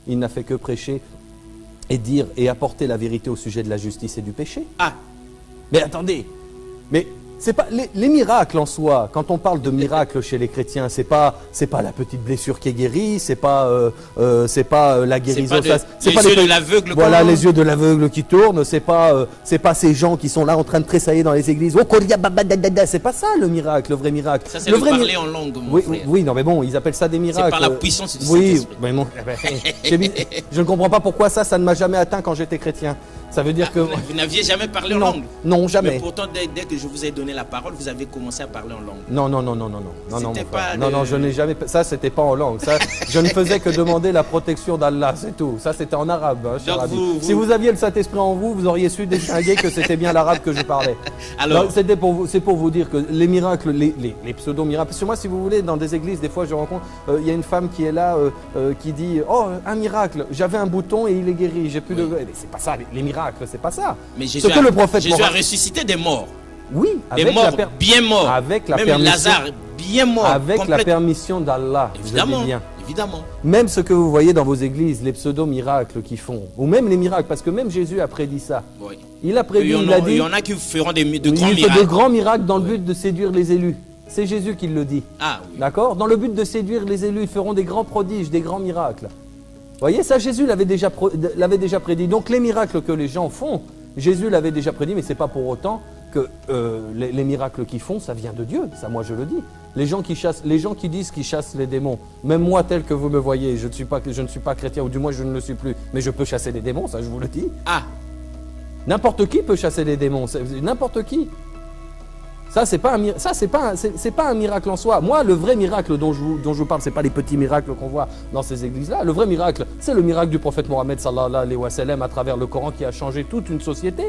il n'a fait que prêcher et dire et apporter la vérité au sujet de la justice et du péché. Ah, Mais attendez, mais c'est pas les miracles en soi. Quand on parle de miracles chez les chrétiens, c'est pas la petite blessure qui est guérie, c'est pas la guérison. C'est pas les yeux de l'aveugle. Voilà, les yeux de l'aveugle qui tournent. C'est pas ces gens qui sont là en train de tressailler dans les églises. Oh, c'est pas ça le miracle, le vrai miracle. Ça c'est le parler en langue, mon frère. Oui, non, mais bon, ils appellent ça des miracles. C'est par la puissance du Oui, Saint-Esprit. mais bon, je ne comprends pas pourquoi ça ne m'a jamais atteint quand j'étais chrétien. Ça veut dire que Vous n'aviez jamais parlé en non, langue? non, jamais. Mais pourtant, dès que je vous ai donné la parole, vous avez commencé à parler en langue. Non, C'était pas non, je n'ai jamais. Ça, c'était pas en langue. Ça, je ne faisais que demander la protection d'Allah, c'est tout. Ça, c'était en arabe, hein, cher ami. Si vous aviez le Saint-Esprit en vous, vous auriez su distinguer que c'était bien l'arabe que je parlais. Alors, c'est pour vous dire que les miracles, les pseudo-miracles. Parce que moi, si vous voulez, dans des églises, des fois, je rencontre, il y a une femme qui est là, qui dit, oh, un miracle. J'avais un bouton et il est guéri. J'ai plus de. Mais c'est pas ça. Les miracles, c'est pas ça. mais Jésus, Jésus a ressuscité des morts. Oui, Des morts bien morts. Avec la Même permission. Lazare bien mort. Avec la permission d'Allah. Évidemment, je dis bien. évidemment. Même ce que vous voyez dans vos églises, les pseudo-miracles qu'ils font, ou même les miracles, parce que même Jésus a prédit ça. Oui. Il a prédit, Il il a dit, y en a qui feront de grands il fait miracles. de grands miracles dans le but de séduire les élus. C'est Jésus qui le dit. Ah oui. D'accord? Dans le but de séduire les élus, ils feront des grands prodiges, des grands miracles. Vous voyez, ça Jésus l'avait déjà prédit. Donc les miracles que les gens font, Jésus l'avait déjà prédit, mais ce n'est pas pour autant que les miracles qu'ils font, ça vient de Dieu. Ça, moi, je le dis. Les gens qui disent qu'ils chassent les démons, même moi, tel que vous me voyez, je ne suis pas chrétien, ou du moins je ne le suis plus, mais je peux chasser les démons, ça je vous le dis. Ah, N'importe qui peut chasser les démons, n'importe qui. Ça, c'est pas un miracle en soi. Moi, le vrai miracle dont je vous parle, c'est pas les petits miracles qu'on voit dans ces églises-là. Le vrai miracle, c'est le miracle du prophète Mohammed sallallahu alayhi wa sallam à travers le Coran qui a changé toute une société.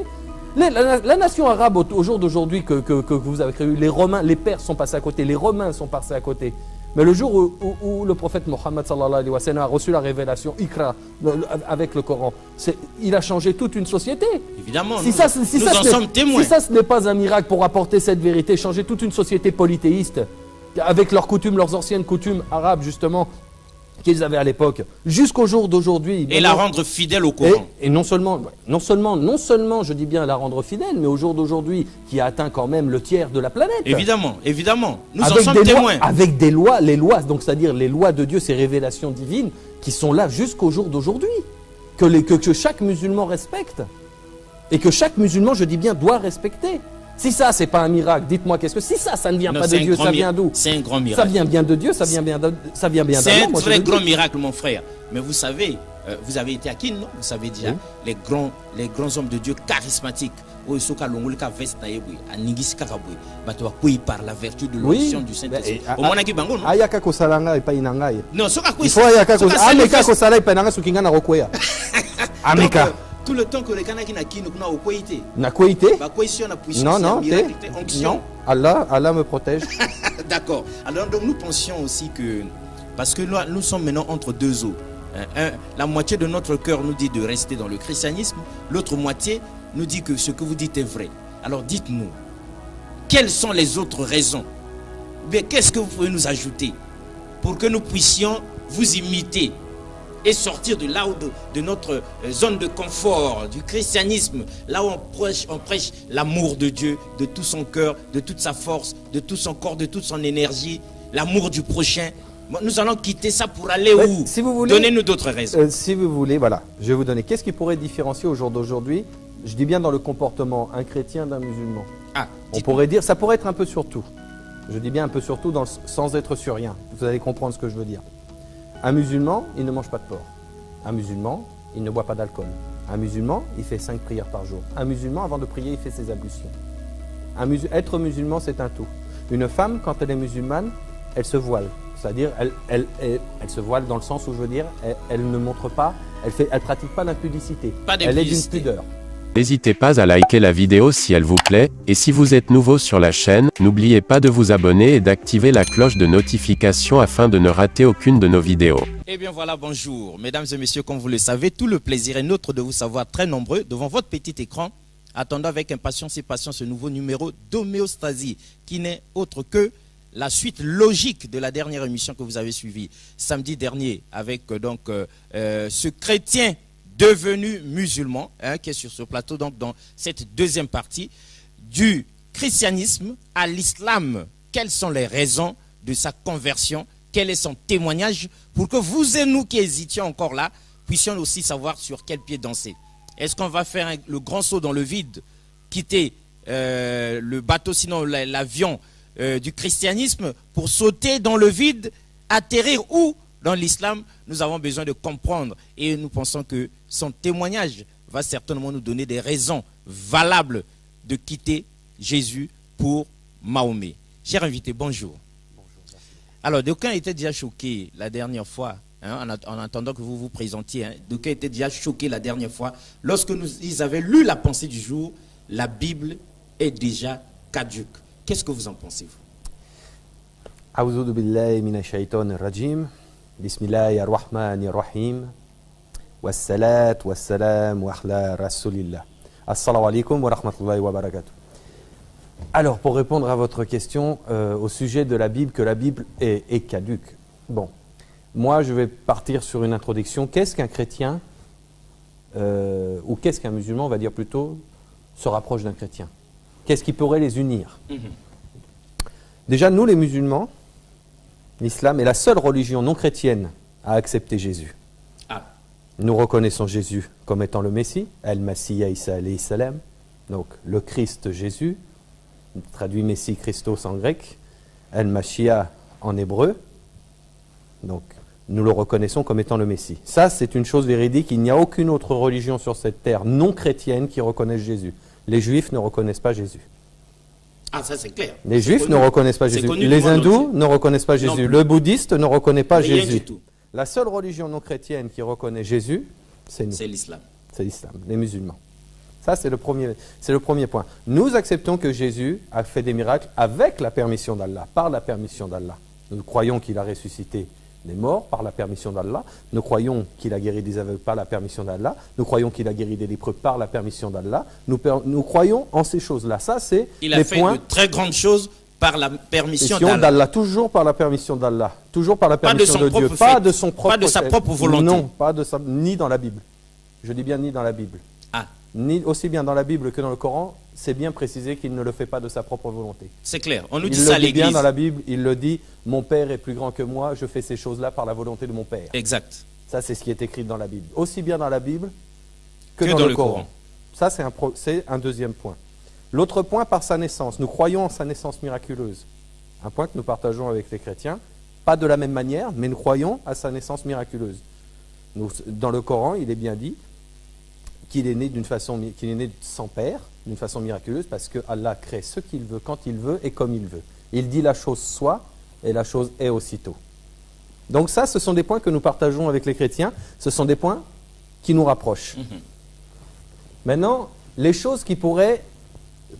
La nation arabe au jour d'aujourd'hui que vous avez créé, les Romains, les Perses sont passés à côté, les Romains sont passés à côté. Mais le jour où le prophète Mohammed sallallahu alayhi wa sallam a reçu la révélation Iqra avec le Coran, il a changé toute une société. évidemment, Nous en sommes témoins. Si ça, ce n'est pas un miracle pour apporter cette vérité, changer toute une société polythéiste, avec leurs coutumes, leurs anciennes coutumes arabes, justement, qu'ils avaient à l'époque, jusqu'au jour d'aujourd'hui. Et la rendre fidèle au Coran. Et non seulement, je dis bien la rendre fidèle, mais au jour d'aujourd'hui, qui a atteint quand même le tiers de la planète. Évidemment, évidemment. Nous en Avec sommes des témoins. lois, avec des lois, les lois, donc c'est-à-dire les lois de Dieu, ces révélations divines, qui sont là jusqu'au jour d'aujourd'hui, que chaque musulman respecte, et que chaque musulman, je dis bien, doit respecter. Si ça, c'est pas un miracle, dites-moi qu'est-ce que... Si ça ne vient pas de Dieu, ça vient d'où? C'est un grand miracle. Ça vient bien de Dieu, ça vient bien d'Allah. C'est un très grand miracle, mon frère. Mais vous savez, vous avez été à Kin, non? Vous savez déjà, les grands hommes de Dieu charismatiques, par la vertu de l'onction du Saint-Esprit. Ayaka kosalanga epai na ngai. Non, Il faut ayaka kosala epai na ngai soki ngai na kokwea. Ameka. Tout le temps que les Kanaki na Kin, on a au Koïté. Na koité? Non, Non, Allah me protège. D'accord. Alors donc nous pensions aussi que, parce que nous sommes maintenant entre deux eaux. La moitié de notre cœur nous dit de rester dans le christianisme, l'autre moitié nous dit que ce que vous dites est vrai. Alors dites-nous, quelles sont les autres raisons? Mais qu'est-ce que vous pouvez nous ajouter pour que nous puissions vous imiter et sortir de là où de notre zone de confort, du christianisme, là où on prêche l'amour de Dieu, de tout son cœur, de toute sa force, de tout son corps, de toute son énergie, l'amour du prochain. Nous allons quitter ça pour aller où? Si vous voulez, donnez-nous d'autres raisons. Si vous voulez, voilà, je vais vous donner. Qu'est-ce qui pourrait différencier au jour d'aujourd'hui, je dis bien dans le comportement, un chrétien d'un musulman? On pourrait dire, ça pourrait être un peu sur tout. Je dis bien un peu sur tout, sans être sur rien. Vous allez comprendre ce que je veux dire. Un musulman, il ne mange pas de porc. Un musulman, il ne boit pas d'alcool. Un musulman, il fait 5 prières par jour. Un musulman, avant de prier, il fait ses ablutions. Être musulman, c'est un tout. Une femme, quand elle est musulmane, elle se voile. C'est-à-dire, elle se voile dans le sens où je veux dire, elle ne montre pas, elle pratique pas l'impudicité. Elle est d'une pudeur. N'hésitez pas à liker la vidéo si elle vous plaît, et si vous êtes nouveau sur la chaîne, n'oubliez pas de vous abonner et d'activer la cloche de notification afin de ne rater aucune de nos vidéos. Eh bien voilà, bonjour. Mesdames et messieurs, comme vous le savez, tout le plaisir est nôtre de vous savoir très nombreux devant votre petit écran, attendant avec impatience et patience ce nouveau numéro d'homéostasie, qui n'est autre que la suite logique de la dernière émission que vous avez suivie samedi dernier avec ce chrétien devenu musulman, qui est sur ce plateau, donc dans cette deuxième partie, du christianisme à l'islam. Quelles sont les raisons de sa conversion? Quel est son témoignage pour que vous et nous qui hésitions encore là, puissions aussi savoir sur quel pied danser? Est-ce qu'on va faire le grand saut dans le vide, quitter le bateau, sinon l'avion du christianisme, pour sauter dans le vide, atterrir où? Dans l'islam? Nous avons besoin de comprendre et nous pensons que son témoignage va certainement nous donner des raisons valables de quitter Jésus pour Mahomet. Cher invité, bonjour. Bonjour. Alors, d'aucuns étaient déjà choqués la dernière fois, en attendant que vous vous présentiez, d'aucuns étaient déjà choqués la dernière fois, lorsque ils avaient lu la pensée du jour, la Bible est déjà caduque. Qu'est-ce que vous en pensez, vous? A'udhu billahi minash shaitanir rajim. Bismillahir rahmanir rahim. Wassalat wassalam wa ala rasulillah. Assalamu alaikum wa rahmatullahi wa barakatuh. Alors, pour répondre à votre question au sujet de la Bible, que la Bible est caduque. Bon, moi je vais partir sur une introduction. Qu'est-ce qu'un chrétien, ou qu'est-ce qu'un musulman, on va dire plutôt, se rapproche d'un chrétien? Qu'est-ce qui pourrait les unir? Déjà, nous les musulmans, l'islam est la seule religion non chrétienne à accepter Jésus. Nous reconnaissons Jésus comme étant le Messie, Al-Masih Isa alayhi salam, donc le Christ Jésus, traduit Messie Christos en grec, Al-Mashiach en hébreu, donc nous le reconnaissons comme étant le Messie. Ça, c'est une chose véridique, il n'y a aucune autre religion sur cette terre non chrétienne qui reconnaisse Jésus. Les Juifs ne reconnaissent pas Jésus. Ah, ça c'est clair. Les Juifs ne reconnaissent pas Jésus. Les hindous ne reconnaissent pas Jésus. Le bouddhiste ne reconnaît pas Jésus. La seule religion non chrétienne qui reconnaît Jésus, c'est nous. C'est l'islam. C'est l'islam, les musulmans. Ça, c'est le premier point. Nous acceptons que Jésus a fait des miracles avec la permission d'Allah, par la permission d'Allah. Nous croyons qu'il a ressuscité les morts par la permission d'Allah. Nous croyons qu'il a guéri des aveugles par la permission d'Allah. Nous croyons qu'il a guéri des lépreux par la permission d'Allah. Nous croyons en ces choses-là. Ça, c'est il a fait de très grandes choses par la permission d'Allah. Toujours par la permission d'Allah. Toujours par la permission de Dieu. Pas de son propre pas de sa propre volonté. Non, pas de sa, ni dans la Bible. Je dis bien ni dans la Bible. Ni aussi bien dans la Bible que dans le Coran, c'est bien précisé qu'il ne le fait pas de sa propre volonté. C'est clair, on nous dit ça à l'Église. Bien dans la Bible, il le dit, mon Père est plus grand que moi, je fais ces choses-là par la volonté de mon Père. Exact. Ça, c'est ce qui est écrit dans la Bible. Aussi bien dans la Bible que dans le Coran. Ça, c'est un deuxième point. L'autre point, par sa naissance. Nous croyons en sa naissance miraculeuse. Un point que nous partageons avec les chrétiens. Pas de la même manière, mais nous croyons à sa naissance miraculeuse. Dans le Coran, il est bien dit qu'il est né qu'il est né sans père, d'une façon miraculeuse, parce que Allah crée ce qu'il veut, quand il veut et comme il veut. Il dit la chose soit, et la chose est aussitôt. Donc ça, ce sont des points que nous partageons avec les chrétiens, ce sont des points qui nous rapprochent. Maintenant, les choses qui pourraient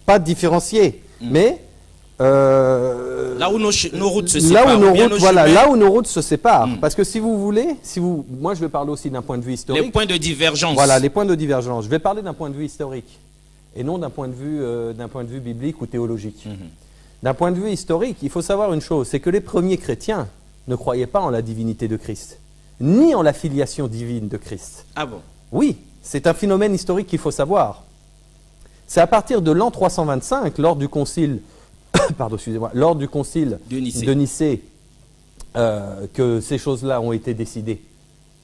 pas différencier, mais là où nos routes se séparent, là où nos routes se séparent. Parce que si vous voulez, moi je vais parler aussi d'un point de vue historique. Les points de divergence. Voilà, les points de divergence. Je vais parler d'un point de vue historique et non d'un point de vue biblique ou théologique. D'un point de vue historique, il faut savoir une chose, c'est que les premiers chrétiens ne croyaient pas en la divinité de Christ, ni en la filiation divine de Christ. Ah bon? Oui, c'est un phénomène historique qu'il faut savoir. C'est à partir de l'an 325, lors du concile lors du concile de Nicée, que ces choses-là ont été décidées.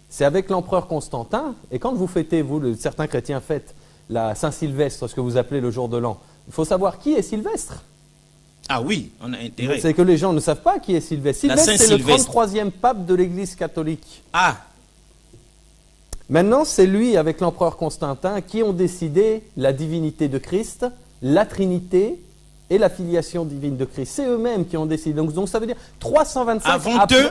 C'est avec l'empereur Constantin, et quand vous fêtez, certains chrétiens fêtent la Saint-Sylvestre, ce que vous appelez le jour de l'an, il faut savoir qui est Sylvestre. Ah oui, on a intérêt. C'est que les gens ne savent pas qui est Sylvestre. Sylvestre, c'est le 33e pape de l'Église catholique. Ah. Maintenant, c'est lui, avec l'empereur Constantin, qui ont décidé la divinité de Christ, la Trinité et la filiation divine de Christ. C'est eux-mêmes qui ont décidé. Donc ça veut dire 325 Avant eux,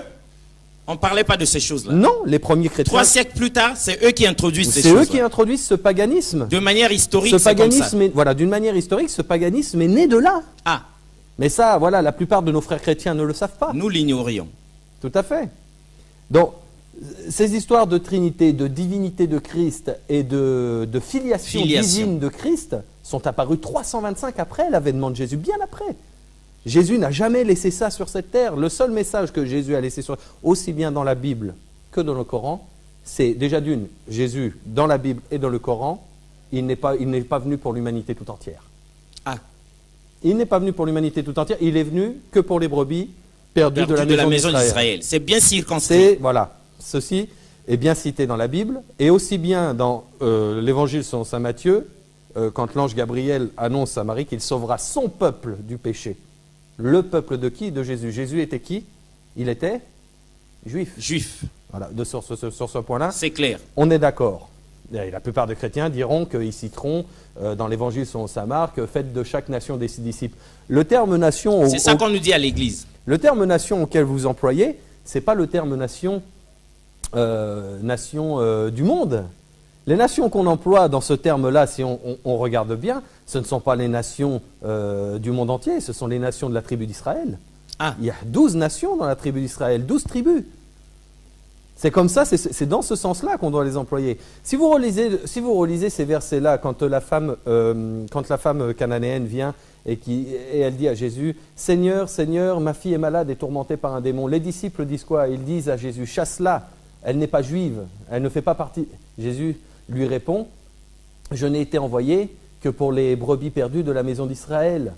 on ne parlait pas de ces choses-là. Non, les premiers chrétiens. 3 siècles plus tard, c'est eux qui introduisent ces choses-là. C'est eux qui introduisent ce paganisme. De manière historique, c'est comme ça. Voilà, d'une manière historique, ce paganisme est né de là. Ah. Mais ça, voilà, la plupart de nos frères chrétiens ne le savent pas. Nous l'ignorions. Tout à fait. Donc, ces histoires de Trinité, de divinité de Christ et de filiation divine de Christ sont apparues 325 après l'avènement de Jésus, bien après. Jésus n'a jamais laissé ça sur cette terre. Le seul message que Jésus a laissé aussi bien dans la Bible que dans le Coran, c'est déjà d'une, Jésus, dans la Bible et dans le Coran, il n'est pas venu pour l'humanité tout entière. Ah. Il n'est pas venu pour l'humanité tout entière, il est venu que pour les brebis perdues de la maison d'Israël. C'est bien circonscrit. Voilà, ceci est bien cité dans la Bible, et aussi bien dans l'évangile selon saint Matthieu, quand l'ange Gabriel annonce à Marie qu'il sauvera son peuple du péché. Le peuple de qui? De Jésus. Jésus était qui? Il était juif. Juif. Voilà, sur ce point-là, c'est clair. On est d'accord. La plupart des chrétiens diront qu'ils citeront dans l'évangile selon saint Marc, faites de chaque nation des disciples. Le terme nation... C'est ça qu'on nous dit à l'église. Le terme nation auquel vous employez, ce n'est pas le terme nation, du monde. Les nations qu'on emploie dans ce terme-là, si on regarde bien, ce ne sont pas les nations du monde entier, ce sont les nations de la tribu d'Israël. Ah. Il y a 12 nations dans la tribu d'Israël, 12 tribus. C'est comme ça, c'est dans ce sens-là qu'on doit les employer. Si vous relisez ces versets-là, quand la femme cananéenne vient et elle dit à Jésus, « Seigneur, Seigneur, ma fille est malade et tourmentée par un démon. » Les disciples disent quoi? Ils disent à Jésus, « Chasse-la, elle n'est pas juive, elle ne fait pas partie. » Jésus lui répond, « Je n'ai été envoyé que pour les brebis perdues de la maison d'Israël.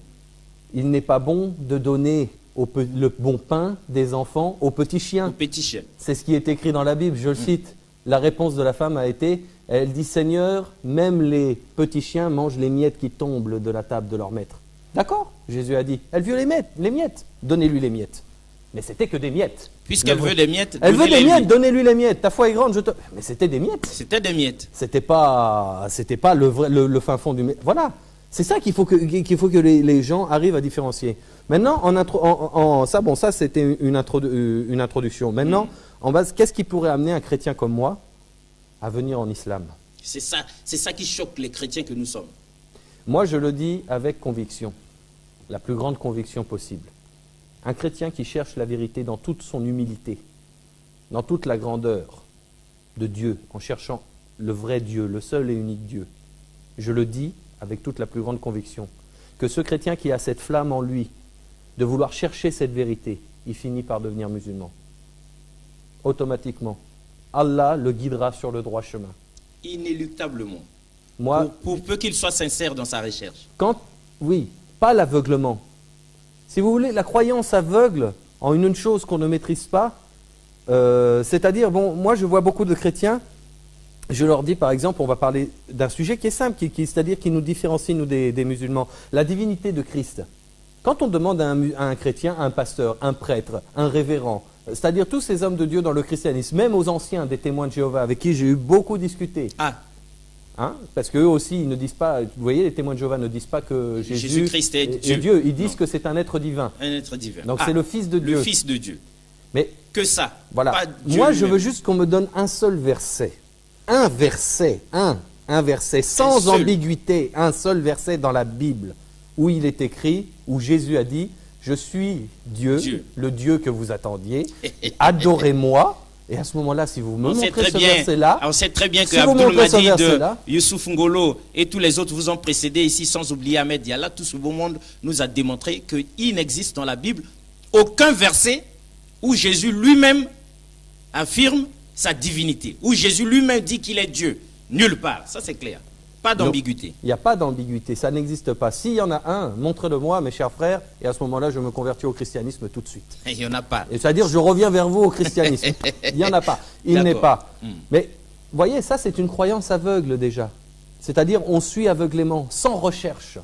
Il n'est pas bon de donner le bon pain des enfants aux petits chiens. » Aux petits chiens. C'est ce qui est écrit dans la Bible, je le cite. La réponse de la femme a été, elle dit, « Seigneur, même les petits chiens mangent les miettes qui tombent de la table de leur maître. » D'accord, Jésus a dit, elle veut les miettes, donnez-lui les miettes. Mais c'était que des miettes. Puisqu'elle veut des miettes, elle veut des miettes, donnez-lui les miettes. Ta foi est grande, mais c'était des miettes. C'était des miettes. C'était pas le fin fond du... Voilà, c'est ça qu'il faut que les gens arrivent à différencier. Maintenant, ça c'était une introduction. Maintenant, en base, qu'est-ce qui pourrait amener un chrétien comme moi à venir en islam? C'est ça qui choque les chrétiens que nous sommes. Moi, je le dis avec conviction, la plus grande conviction possible. Un chrétien qui cherche la vérité dans toute son humilité, dans toute la grandeur de Dieu, en cherchant le vrai Dieu, le seul et unique Dieu. Je le dis avec toute la plus grande conviction, que ce chrétien qui a cette flamme en lui, de vouloir chercher cette vérité, il finit par devenir musulman. Automatiquement. Allah le guidera sur le droit chemin. Inéluctablement. Moi, pour peu qu'il soit sincère dans sa recherche. Oui, pas l'aveuglement. Si vous voulez, la croyance aveugle en une chose qu'on ne maîtrise pas, c'est-à-dire, moi je vois beaucoup de chrétiens, je leur dis par exemple, on va parler d'un sujet qui est simple, c'est-à-dire qui nous différencie, nous, des musulmans, la divinité de Christ. Quand on demande à un chrétien, un pasteur, un prêtre, un révérend, c'est-à-dire tous ces hommes de Dieu dans le christianisme, même aux anciens des témoins de Jéhovah, avec qui j'ai eu beaucoup discuté, parce qu'eux aussi, ils ne disent pas, vous voyez, les témoins de Jéhovah ne disent pas que Jésus-Christ est Dieu. Ils disent que c'est un être divin. Un être divin. Donc c'est le Fils de Dieu. Le Fils de Dieu. Mais que ça. Voilà. Pas Dieu moi, je lui-même. veux juste qu'on me donne un seul verset. Un verset, sans ambiguïté, un seul verset dans la Bible, où il est écrit, où Jésus a dit, je suis Dieu, le Dieu que vous attendiez, adorez-moi. Et à ce moment-là, si vous me montrez ce verset-là... On sait très bien que Abdoul Mahdi de Youssouf Ngolo et tous les autres vous ont précédé ici, sans oublier Ahmed Diallah. Tout ce beau monde nous a démontré qu'il n'existe dans la Bible aucun verset où Jésus lui-même affirme sa divinité, où Jésus lui-même dit qu'il est Dieu. Nulle part, ça c'est clair. Pas d'ambiguïté. Il n'y a pas d'ambiguïté, ça n'existe pas. S'il y en a un, montrez-le-moi, mes chers frères, et à ce moment-là, je me convertis au christianisme tout de suite. Il n'y en a pas. C'est-à-dire, je reviens vers vous au christianisme. Il n'y en a pas. Il n'est pas. Mais, voyez, ça, c'est une croyance aveugle déjà. C'est-à-dire, on suit aveuglément, sans recherche.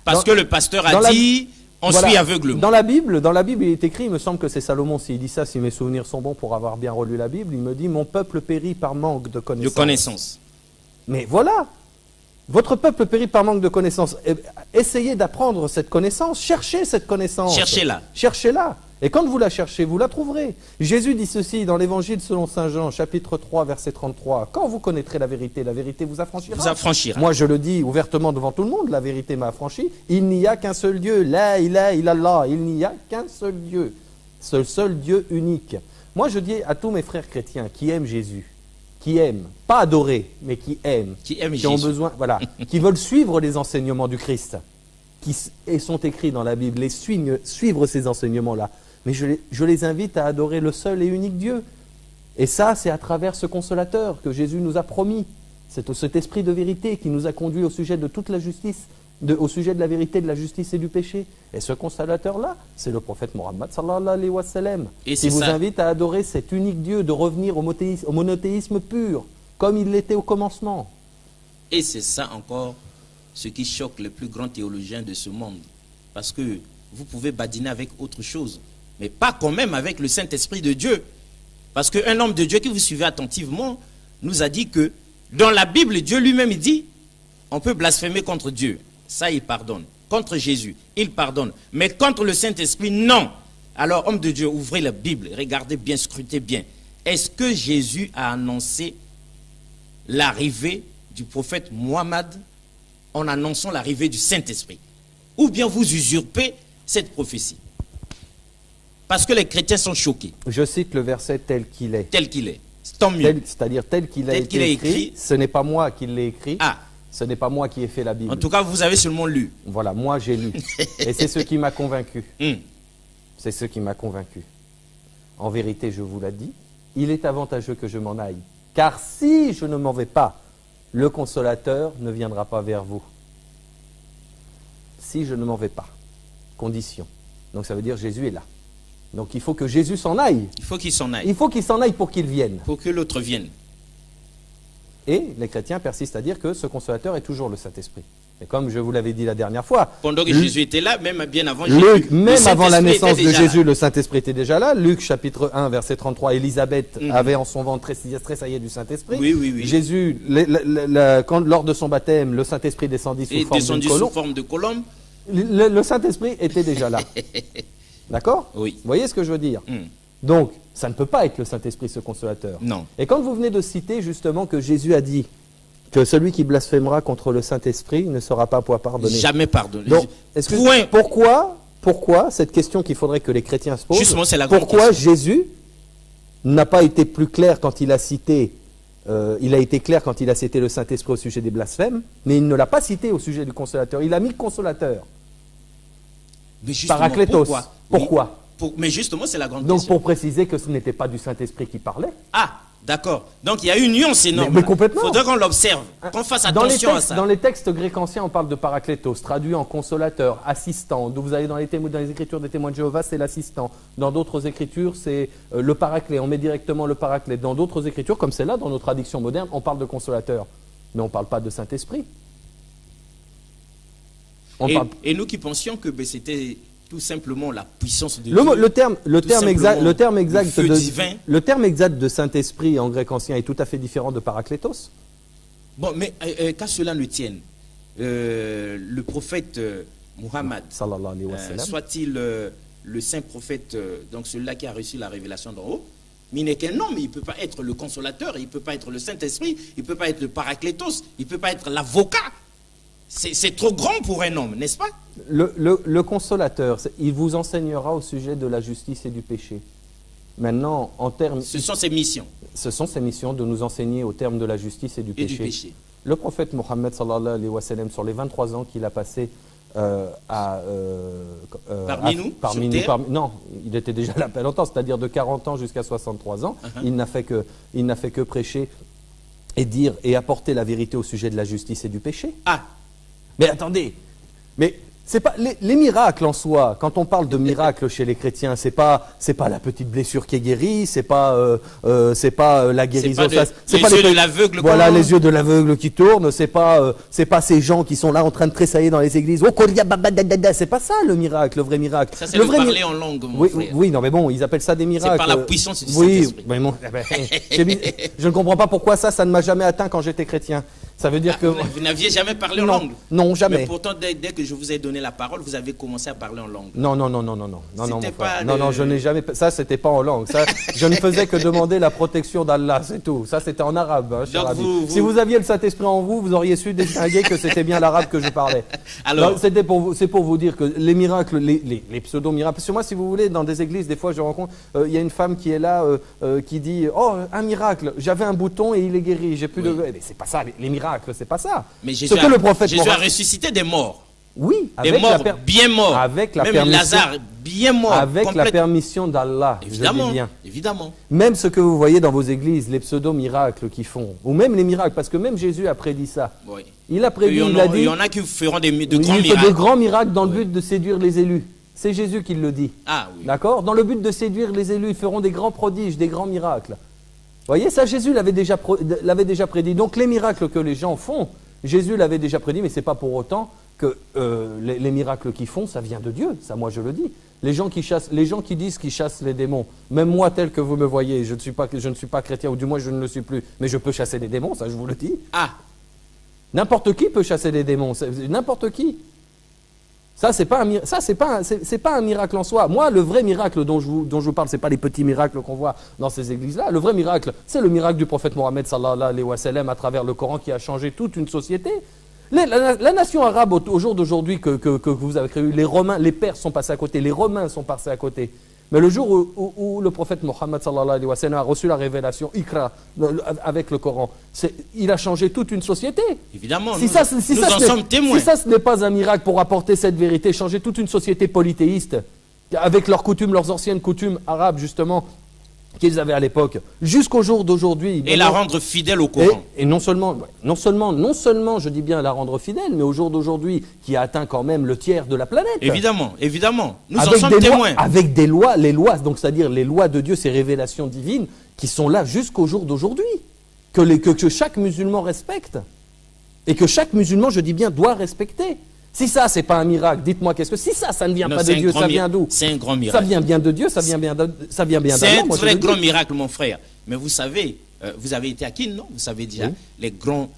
Parce que le pasteur a dit, on suit aveuglément. Dans la Bible, il est écrit, il me semble que c'est Salomon, s'il dit ça, si mes souvenirs sont bons pour avoir bien relu la Bible, il me dit, mon peuple périt par manque de connaissances. Mais voilà. Votre peuple périt par manque de connaissances. Essayez d'apprendre cette connaissance, cherchez cette connaissance. Cherchez-la. Cherchez-la. Et quand vous la cherchez, vous la trouverez. Jésus dit ceci dans l'évangile selon saint Jean, chapitre 3, verset 33. Quand vous connaîtrez la vérité vous affranchira. Vous affranchira. Moi, je le dis ouvertement devant tout le monde, la vérité m'a affranchi. Il n'y a qu'un seul Dieu. La ilaha illallah. Il n'y a qu'un seul Dieu. Ce seul Dieu unique. Moi, je dis à tous mes frères chrétiens qui aiment Jésus, qui aiment, pas adorer, mais qui aiment Jésus. Ont besoin, qui veulent suivre les enseignements du Christ, sont écrits dans la Bible et suivre ces enseignements-là. Mais je les invite à adorer le seul et unique Dieu. Et ça, c'est à travers ce consolateur que Jésus nous a promis. C'est cet esprit de vérité qui nous a conduits au sujet de toute la justice, au sujet de la vérité, de la justice et du péché. Et ce consolateur-là, c'est le prophète Mohammed sallallahu alayhi wa sallam, qui vous invite à adorer cet unique Dieu, de revenir au monothéisme pur, comme il l'était au commencement. Et c'est ça encore ce qui choque les plus grands théologiens de ce monde. Parce que vous pouvez badiner avec autre chose, mais pas quand même avec le Saint-Esprit de Dieu. Parce qu'un homme de Dieu que vous suivez attentivement nous a dit que dans la Bible, Dieu lui-même il dit on peut blasphémer contre Dieu. Ça, il pardonne. Contre Jésus, il pardonne. Mais contre le Saint-Esprit, non. Alors, homme de Dieu, ouvrez la Bible, regardez bien, scrutez bien. Est-ce que Jésus a annoncé l'arrivée du prophète Mohammed en annonçant l'arrivée du Saint-Esprit? Ou bien vous usurpez cette prophétie? Parce que les chrétiens sont choqués. Je cite le verset tel qu'il est. Tel qu'il est. Tant mieux. C'est-à-dire tel qu'il a été écrit. Ce n'est pas moi qui l'ai écrit. Ah. Ce n'est pas moi qui ai fait la Bible. En tout cas, vous avez seulement lu. Voilà, moi j'ai lu. Et c'est ce qui m'a convaincu. C'est ce qui m'a convaincu. En vérité, je vous l'ai dit, il est avantageux que je m'en aille. Car si je ne m'en vais pas, le consolateur ne viendra pas vers vous. Si je ne m'en vais pas. Condition. Donc ça veut dire Jésus est là. Donc il faut que Jésus s'en aille. Il faut qu'il s'en aille. Il faut qu'il s'en aille pour qu'il vienne. Pour que l'autre vienne. Et les chrétiens persistent à dire que ce consolateur est toujours le Saint-Esprit. Et comme je vous l'avais dit la dernière fois... Pendant que Jésus était là, même bien avant Jésus, même avant la naissance de Jésus, le Saint-Esprit était déjà là. Luc chapitre 1, verset 33, Élisabeth avait en son ventre tressaillé du Saint-Esprit. Oui. Jésus, lors de son baptême, le Saint-Esprit descendit sous forme de colombe. Le Saint-Esprit était déjà là. D'accord? Oui. Vous voyez ce que je veux dire? Donc, ça ne peut pas être le Saint-Esprit, ce consolateur. Non. Et quand vous venez de citer justement que Jésus a dit que celui qui blasphémera contre le Saint-Esprit ne sera pas pardonné. Jamais pardonné. Donc, pourquoi cette question qu'il faudrait que les chrétiens se posent? Justement, c'est la grande Pourquoi question. Jésus n'a pas été plus clair quand il a cité, il a été clair quand il a cité le Saint-Esprit au sujet des blasphèmes, mais il ne l'a pas cité au sujet du consolateur. Il a mis le consolateur. Paraclétos. Pourquoi? Mais justement, c'est la grande question. Donc, pour préciser que ce n'était pas du Saint-Esprit qui parlait. Ah, d'accord. Donc, il y a une nuance énorme. Mais complètement. Il faudrait qu'on l'observe, qu'on fasse attention à ça. Dans les textes grecs anciens, on parle de paraclétos, traduit en consolateur, assistant. Donc, vous allez dans les Écritures des témoins de Jéhovah, c'est l'assistant. Dans d'autres Écritures, c'est le paraclet. On met directement le paraclet. Dans d'autres Écritures, comme celle-là, dans nos traductions modernes, on parle de consolateur. Mais on ne parle pas de Saint-Esprit. Et nous qui pensions que c'était tout simplement la puissance de Dieu. Le terme exact de Saint-Esprit en grec ancien est tout à fait différent de paraclétos. Bon, mais qu'à cela ne tienne, le prophète Muhammad, soit-il le saint prophète, donc celui-là qui a reçu la révélation d'en haut, mais il n'est qu'un homme, il ne peut pas être le consolateur, il ne peut pas être le Saint-Esprit, il ne peut pas être le paraclétos, il ne peut pas être l'avocat. C'est trop grand pour un homme, n'est-ce pas? Le consolateur, il vous enseignera au sujet de la justice et du péché. Maintenant, en termes... Ce sont ses missions. Ce sont ses missions de nous enseigner au terme de la justice et du péché. Le prophète Mohammed sallallahu alayhi wa sallam, sur les 23 ans qu'il a passé parmi nous, non, il était déjà là pas longtemps, c'est-à-dire de 40 ans jusqu'à 63 ans, il n'a fait que prêcher et dire et apporter la vérité au sujet de la justice et du péché. Ah. Mais attendez, mais c'est pas les miracles en soi. Quand on parle de miracles chez les chrétiens, c'est pas la petite blessure qui est guérie, c'est pas la guérison. C'est pas les yeux de l'aveugle. Voilà, les yeux de l'aveugle qui tournent. C'est pas ces gens qui sont là en train de tressailler dans les églises. C'est pas ça le miracle, le vrai miracle. Ça c'est le parler en langue. Oui, non mais bon, ils appellent ça des miracles. C'est par la puissance du Saint-Esprit. Mais bon, je ne comprends pas pourquoi ça ne m'a jamais atteint quand j'étais chrétien. Ça veut dire que... Vous n'aviez jamais parlé en langue? Non, jamais. Mais pourtant, dès que je vous ai donné la parole, vous avez commencé à parler en langue. Non, je n'ai jamais... Ça, c'était pas en langue. Ça, je ne faisais que demander la protection d'Allah, c'est tout. Ça, c'était en arabe, hein, cher ami. Si vous aviez le Saint-Esprit en vous, vous auriez su distinguer que c'était bien l'arabe que je parlais. Alors, c'est pour vous dire que les miracles, les pseudo-miracles... Parce que moi, si vous voulez, dans des églises, des fois, je rencontre... Il y a une femme qui est là, qui dit « Oh, un miracle, j'avais un bouton et il est guéri, j'ai plus de... » Mais c'est pas ça, les miracles, c'est pas ça. Mais Jésus a ressuscité des morts. Oui, des morts bien morts. Avec la même permission, Lazare bien mort. avec la permission d'Allah. Évidemment, je dis bien. évidemment. Même ce que vous voyez dans vos églises, les pseudo-miracles qu'ils font, ou même les miracles, parce que même Jésus a prédit ça. Oui. Il a prédit, il a dit... Il y en a qui feront de grands il miracles. fait de grands miracles dans le but de séduire les élus. C'est Jésus qui le dit. Ah oui. D'accord? Dans le but de séduire les élus, ils feront des grands prodiges, des grands miracles. Vous voyez, ça, Jésus l'avait déjà prédit. Donc les miracles que les gens font, Jésus l'avait déjà prédit, mais ce n'est pas pour autant que les miracles qu'ils font, ça vient de Dieu. Ça, moi, je le dis. Les gens qui disent qu'ils chassent les démons, même moi, tel que vous me voyez, je ne suis pas chrétien, ou du moins je ne le suis plus, mais je peux chasser des démons, ça, je vous le dis. Ah. N'importe qui peut chasser des démons, n'importe qui. Ça, c'est pas un miracle en soi. Moi, le vrai miracle dont je vous parle, ce n'est pas les petits miracles qu'on voit dans ces églises-là. Le vrai miracle, c'est le miracle du prophète Mohammed sallallahu alayhi wa sallam à travers le Coran qui a changé toute une société. La nation arabe au jour d'aujourd'hui que vous avez créée, les Romains, les Perses sont passés à côté, les Romains sont passés à côté. Mais le jour où le prophète Mohammed sallallahu alayhi wa sallam a reçu la révélation Iqra avec le Coran, il a changé toute une société. Évidemment, nous en sommes témoins. Si ça, ce n'est pas un miracle pour apporter cette vérité, changer toute une société polythéiste, avec leurs coutumes, leurs anciennes coutumes arabes justement, qu'ils avaient à l'époque, jusqu'au jour d'aujourd'hui. Et la rendre fidèle au Coran. Et non seulement, je dis bien la rendre fidèle, mais au jour d'aujourd'hui, qui a atteint quand même le tiers de la planète. Évidemment, évidemment. Nous avec en sommes témoins. Avec des lois, les lois, donc c'est-à-dire les lois de Dieu, ces révélations divines, qui sont là jusqu'au jour d'aujourd'hui, que chaque musulman respecte. Et que chaque musulman, je dis bien, doit respecter. Si ça, c'est pas un miracle, dites-moi qu'est-ce que... Si ça ne vient pas de Dieu, ça vient d'où? C'est un grand miracle. Ça vient bien de Dieu, ça vient bien d'Allah. C'est un très grand miracle, mon frère. Mais vous savez, vous avez été à Kin, non? Vous savez déjà, les grands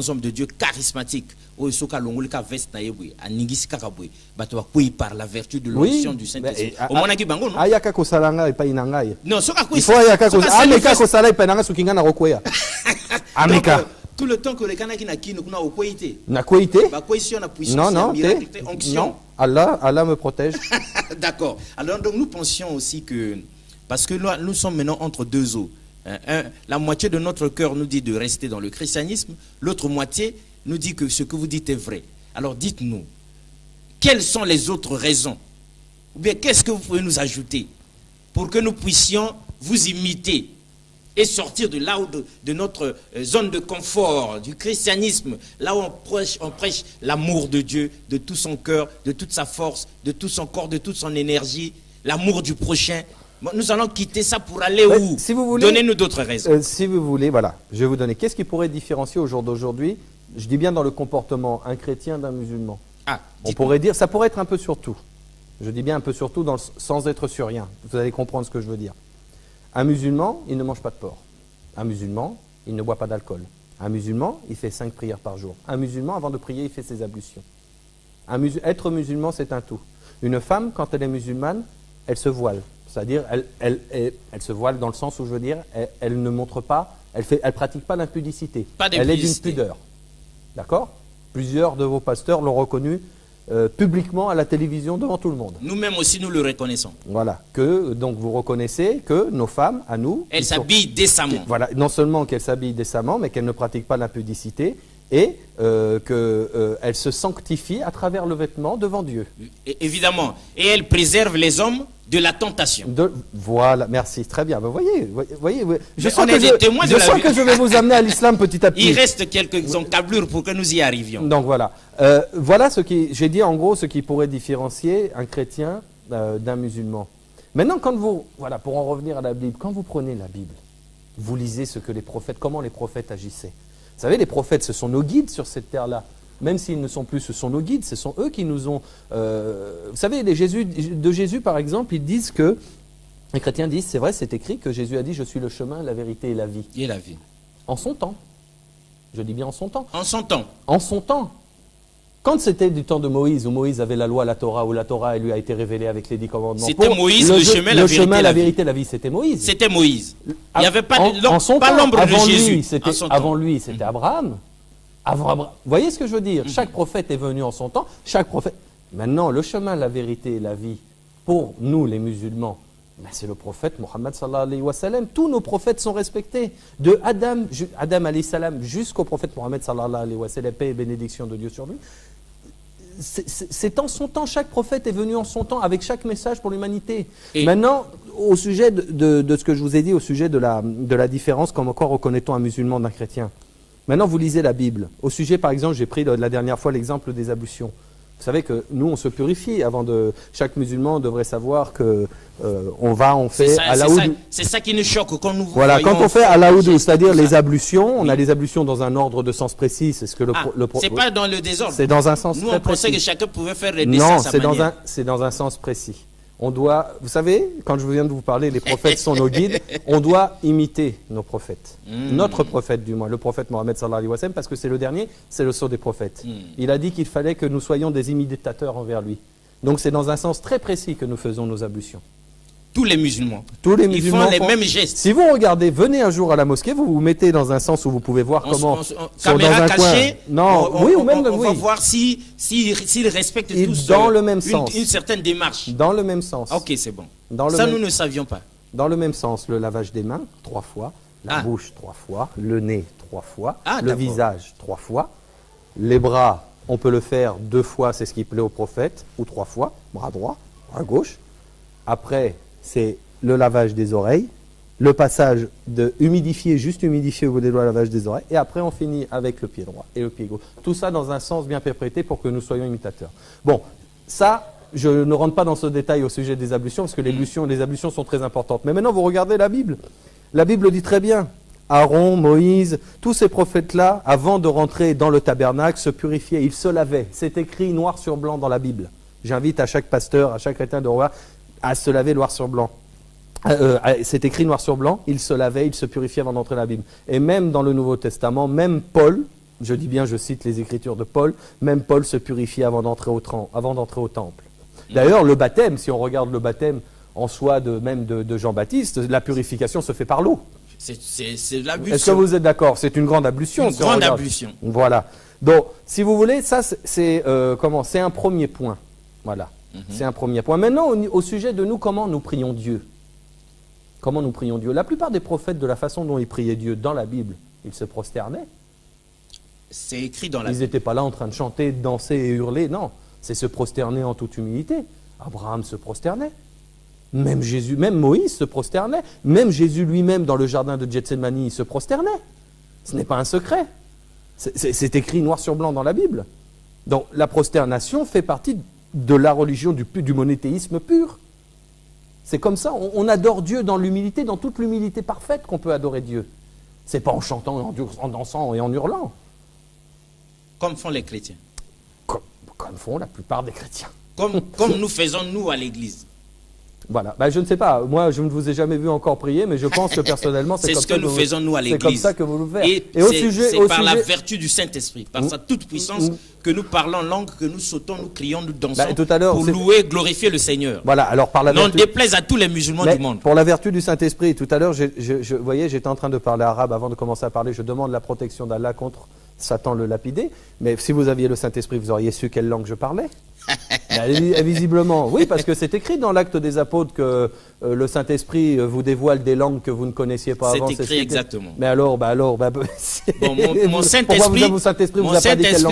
hommes de Dieu charismatiques, par la vertu de l'onction du Saint-Esprit. Non, tout le temps que les Kanaki n'a qui n'a au Koïté. N'a Koïté? Non, non. Allah me protège. D'accord. Alors donc nous pensions aussi que, parce que nous sommes maintenant entre deux eaux. La moitié de notre cœur nous dit de rester dans le christianisme, l'autre moitié nous dit que ce que vous dites est vrai. Alors dites-nous, quelles sont les autres raisons? Ou bien qu'est-ce que vous pouvez nous ajouter pour que nous puissions vous imiter et sortir de là où de notre zone de confort, du christianisme, là où on prêche l'amour de Dieu, de tout son cœur, de toute sa force, de tout son corps, de toute son énergie, l'amour du prochain. Nous allons quitter ça pour aller où? Si vous voulez, donnez-nous d'autres raisons. Si vous voulez, voilà, je vais vous donner. Qu'est-ce qui pourrait différencier au jour d'aujourd'hui, je dis bien dans le comportement, un chrétien d'un musulman? On pourrait dire, ça pourrait être un peu sur tout. Je dis bien un peu sur tout, sans être sur rien. Vous allez comprendre ce que je veux dire. Un musulman, il ne mange pas de porc. Un musulman, il ne boit pas d'alcool. Un musulman, il fait 5 prières par jour. Un musulman, avant de prier, il fait ses ablutions. Être musulman, c'est un tout. Une femme, quand elle est musulmane, elle se voile. C'est-à-dire, elle se voile dans le sens où je veux dire, elle ne montre pas, elle pratique pas l'impudicité. Elle est d'une pudeur. D'accord? Plusieurs de vos pasteurs l'ont reconnu publiquement à la télévision devant tout le monde. Nous-mêmes aussi, nous le reconnaissons. Voilà. Donc vous reconnaissez que nos femmes, à nous... Elles s'habillent décemment. Voilà. Non seulement qu'elles s'habillent décemment, mais qu'elles ne pratiquent pas l'impudicité et qu'elles se sanctifient à travers le vêtement devant Dieu. Évidemment. Et elles préservent les hommes de la tentation. Voilà, merci, très bien. Vous voyez, je sens que je vais vous amener à l'islam petit à petit. Il reste quelques encablures pour que nous y arrivions. Donc voilà. Voilà j'ai dit en gros ce qui pourrait différencier un chrétien d'un musulman. Maintenant, pour en revenir à la Bible, quand vous prenez la Bible, vous lisez comment les prophètes agissaient. Vous savez, les prophètes, ce sont nos guides sur cette terre-là. Même s'ils ne sont plus, ce sont nos guides, ce sont eux qui nous ont... vous savez, de Jésus, par exemple, ils disent que... Les chrétiens disent, c'est vrai, c'est écrit que Jésus a dit « Je suis le chemin, la vérité et la vie ». Et la vie. En son temps. Je dis bien en son temps. En son temps. En son temps. Quand c'était du temps de Moïse, où Moïse avait la loi, la Torah, où la Torah lui a été révélée avec les 10 commandements. C'était Moïse, le chemin, la vérité et la vie. C'était Moïse. C'était Moïse. Il n'y avait pas l'ombre de Jésus. Avant lui, c'était Abraham. Vous voyez ce que je veux dire? Chaque prophète est venu en son temps. Chaque prophète. Maintenant, le chemin, la vérité et la vie, pour nous les musulmans, c'est le prophète Mohammed sallallahu alayhi wa sallam. Tous nos prophètes sont respectés. De Adam alayhi salam jusqu'au prophète Mohammed sallallahu alayhi wa sallam, paix et bénédiction de Dieu sur lui. c'est en son temps, chaque prophète est venu en son temps avec chaque message pour l'humanité. Maintenant, au sujet de ce que je vous ai dit, au sujet de la différence, comme encore reconnaît-on un musulman d'un chrétien. Maintenant, vous lisez la Bible. Au sujet, par exemple, j'ai pris la dernière fois l'exemple des ablutions. Vous savez que nous, on se purifie avant de... Chaque musulman devrait savoir que on fait à l'Aoudou. C'est ça qui nous choque quand nous voilà, quand on fait à l'Aoudou, c'est-à-dire les ablutions, on a les ablutions dans un ordre de sens précis. C'est ce que c'est pas dans le désordre. C'est dans un sens nous, très précis. Nous, on pensait que chacun pouvait faire les dessins à sa manière. C'est dans un sens précis. On doit, vous savez, quand je viens de vous parler, les prophètes sont nos guides, on doit imiter nos prophètes. Notre prophète du moins, le prophète Mohammed sallallahu alayhi wa sallam, parce que c'est le dernier, c'est le sceau des prophètes. Il a dit qu'il fallait que nous soyons des imitateurs envers lui. Donc c'est dans un sens très précis que nous faisons nos ablutions. Tous les musulmans. Ils font les mêmes gestes. Si vous regardez, venez un jour à la mosquée, vous vous mettez dans un sens où vous pouvez voir comment... caméra cachée, on va voir s'ils respectent tous dans le même sens. Une certaine démarche. Dans le même sens. Ok, c'est bon. Nous ne savions pas. Dans le même sens, le lavage des mains, 3 fois, la bouche 3 fois, le nez 3 fois, le visage 3 fois, les bras, on peut le faire 2 fois, c'est ce qui plaît au prophète, ou 3 fois, bras droit, bras gauche. Après, c'est le lavage des oreilles, le passage de juste humidifier au bout des doigts, le lavage des oreilles, et après on finit avec le pied droit et le pied gauche. Tout ça dans un sens bien perprété pour que nous soyons imitateurs. Bon, ça, je ne rentre pas dans ce détail au sujet des ablutions, parce que les ablutions sont très importantes. Mais maintenant, vous regardez la Bible. La Bible dit très bien, Aaron, Moïse, tous ces prophètes-là, avant de rentrer dans le tabernacle, se purifiaient, ils se lavaient. C'est écrit noir sur blanc dans la Bible. J'invite à chaque pasteur, à chaque chrétien de revoir à se laver noir sur blanc. C'est écrit noir sur blanc, il se lavait, il se purifiait avant d'entrer dans la Bible. Et même dans le Nouveau Testament, même Paul, je dis bien, je cite les écritures de Paul, même Paul se purifiait avant d'entrer au temple. D'ailleurs, le baptême, si on regarde le baptême en soi de Jean-Baptiste, la purification se fait par l'eau. C'est l'ablution. Est-ce que vous êtes d'accord? C'est une grande ablution. Une grande ablution. Voilà. Donc, si vous voulez, ça, c'est un premier point. Voilà. C'est un premier point. Maintenant, au sujet de nous, comment nous prions Dieu? Comment nous prions Dieu? La plupart des prophètes, de la façon dont ils priaient Dieu dans la Bible, ils se prosternaient. C'est écrit dans la Bible. Ils n'étaient pas là en train de chanter, de danser et hurler. Non, c'est se prosterner en toute humilité. Abraham se prosternait. Même Jésus, même Moïse se prosternait. Même Jésus lui-même, dans le jardin de Gethsémani, il se prosternait. Ce n'est pas un secret. C'est écrit noir sur blanc dans la Bible. Donc, la prosternation fait partie de la religion du monothéisme pur. C'est comme ça, on adore Dieu dans l'humilité, dans toute l'humilité parfaite qu'on peut adorer Dieu. C'est pas en chantant, en dansant et en hurlant. Comme font les chrétiens. Comme font la plupart des chrétiens. Comme nous faisons nous à l'église. Voilà, je ne sais pas, moi je ne vous ai jamais vu encore prier, mais je pense que personnellement c'est comme ce que nous faisons nous à l'église. C'est comme ça que vous le faites. Et c'est par la vertu du Saint-Esprit, par sa toute puissance que nous parlons en langue, que nous sautons, nous crions, nous dansons pour louer, glorifier le Seigneur. Voilà, alors par la vertu... Non déplaise à tous les musulmans du monde. Pour la vertu du Saint-Esprit, tout à l'heure, vous voyez, j'étais en train de parler arabe avant de commencer à parler, je demande la protection d'Allah contre Satan le lapidé, mais si vous aviez le Saint-Esprit, vous auriez su quelle langue je parlais. Visiblement, oui, parce que c'est écrit dans l'Acte des Apôtres que le Saint-Esprit vous dévoile des langues que vous ne connaissiez pas avant. C'est écrit exactement. Mais alors, bon, mon Saint-Esprit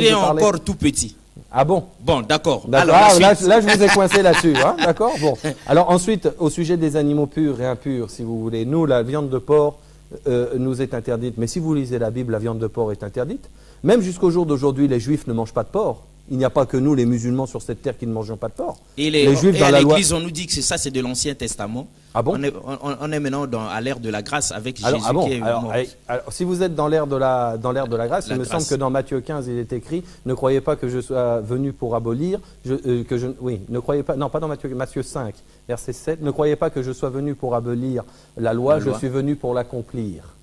est encore tout petit. Ah bon? Bon, d'accord. Alors, là, je vous ai coincé là-dessus, hein, d'accord? Bon. Alors ensuite, au sujet des animaux purs et impurs, si vous voulez, nous, la viande de porc nous est interdite. Mais si vous lisez la Bible, la viande de porc est interdite. Même jusqu'au jour d'aujourd'hui, les Juifs ne mangent pas de porc. Il n'y a pas que nous, les musulmans sur cette terre, qui ne mangeons pas de porc. Et les Juifs dans la l'Église, on nous dit que ça, c'est de l'Ancien Testament. Ah bon? On est maintenant à l'ère de la grâce avec Jésus qui est mort. Alors, si vous êtes dans l'ère de la grâce, il me semble que dans Matthieu 15, il est écrit « Ne croyez pas que je sois venu pour abolir, ne croyez pas, non, pas dans Matthieu 5, verset 7, « Ne croyez pas que je sois venu pour abolir la loi, je suis venu pour l'accomplir.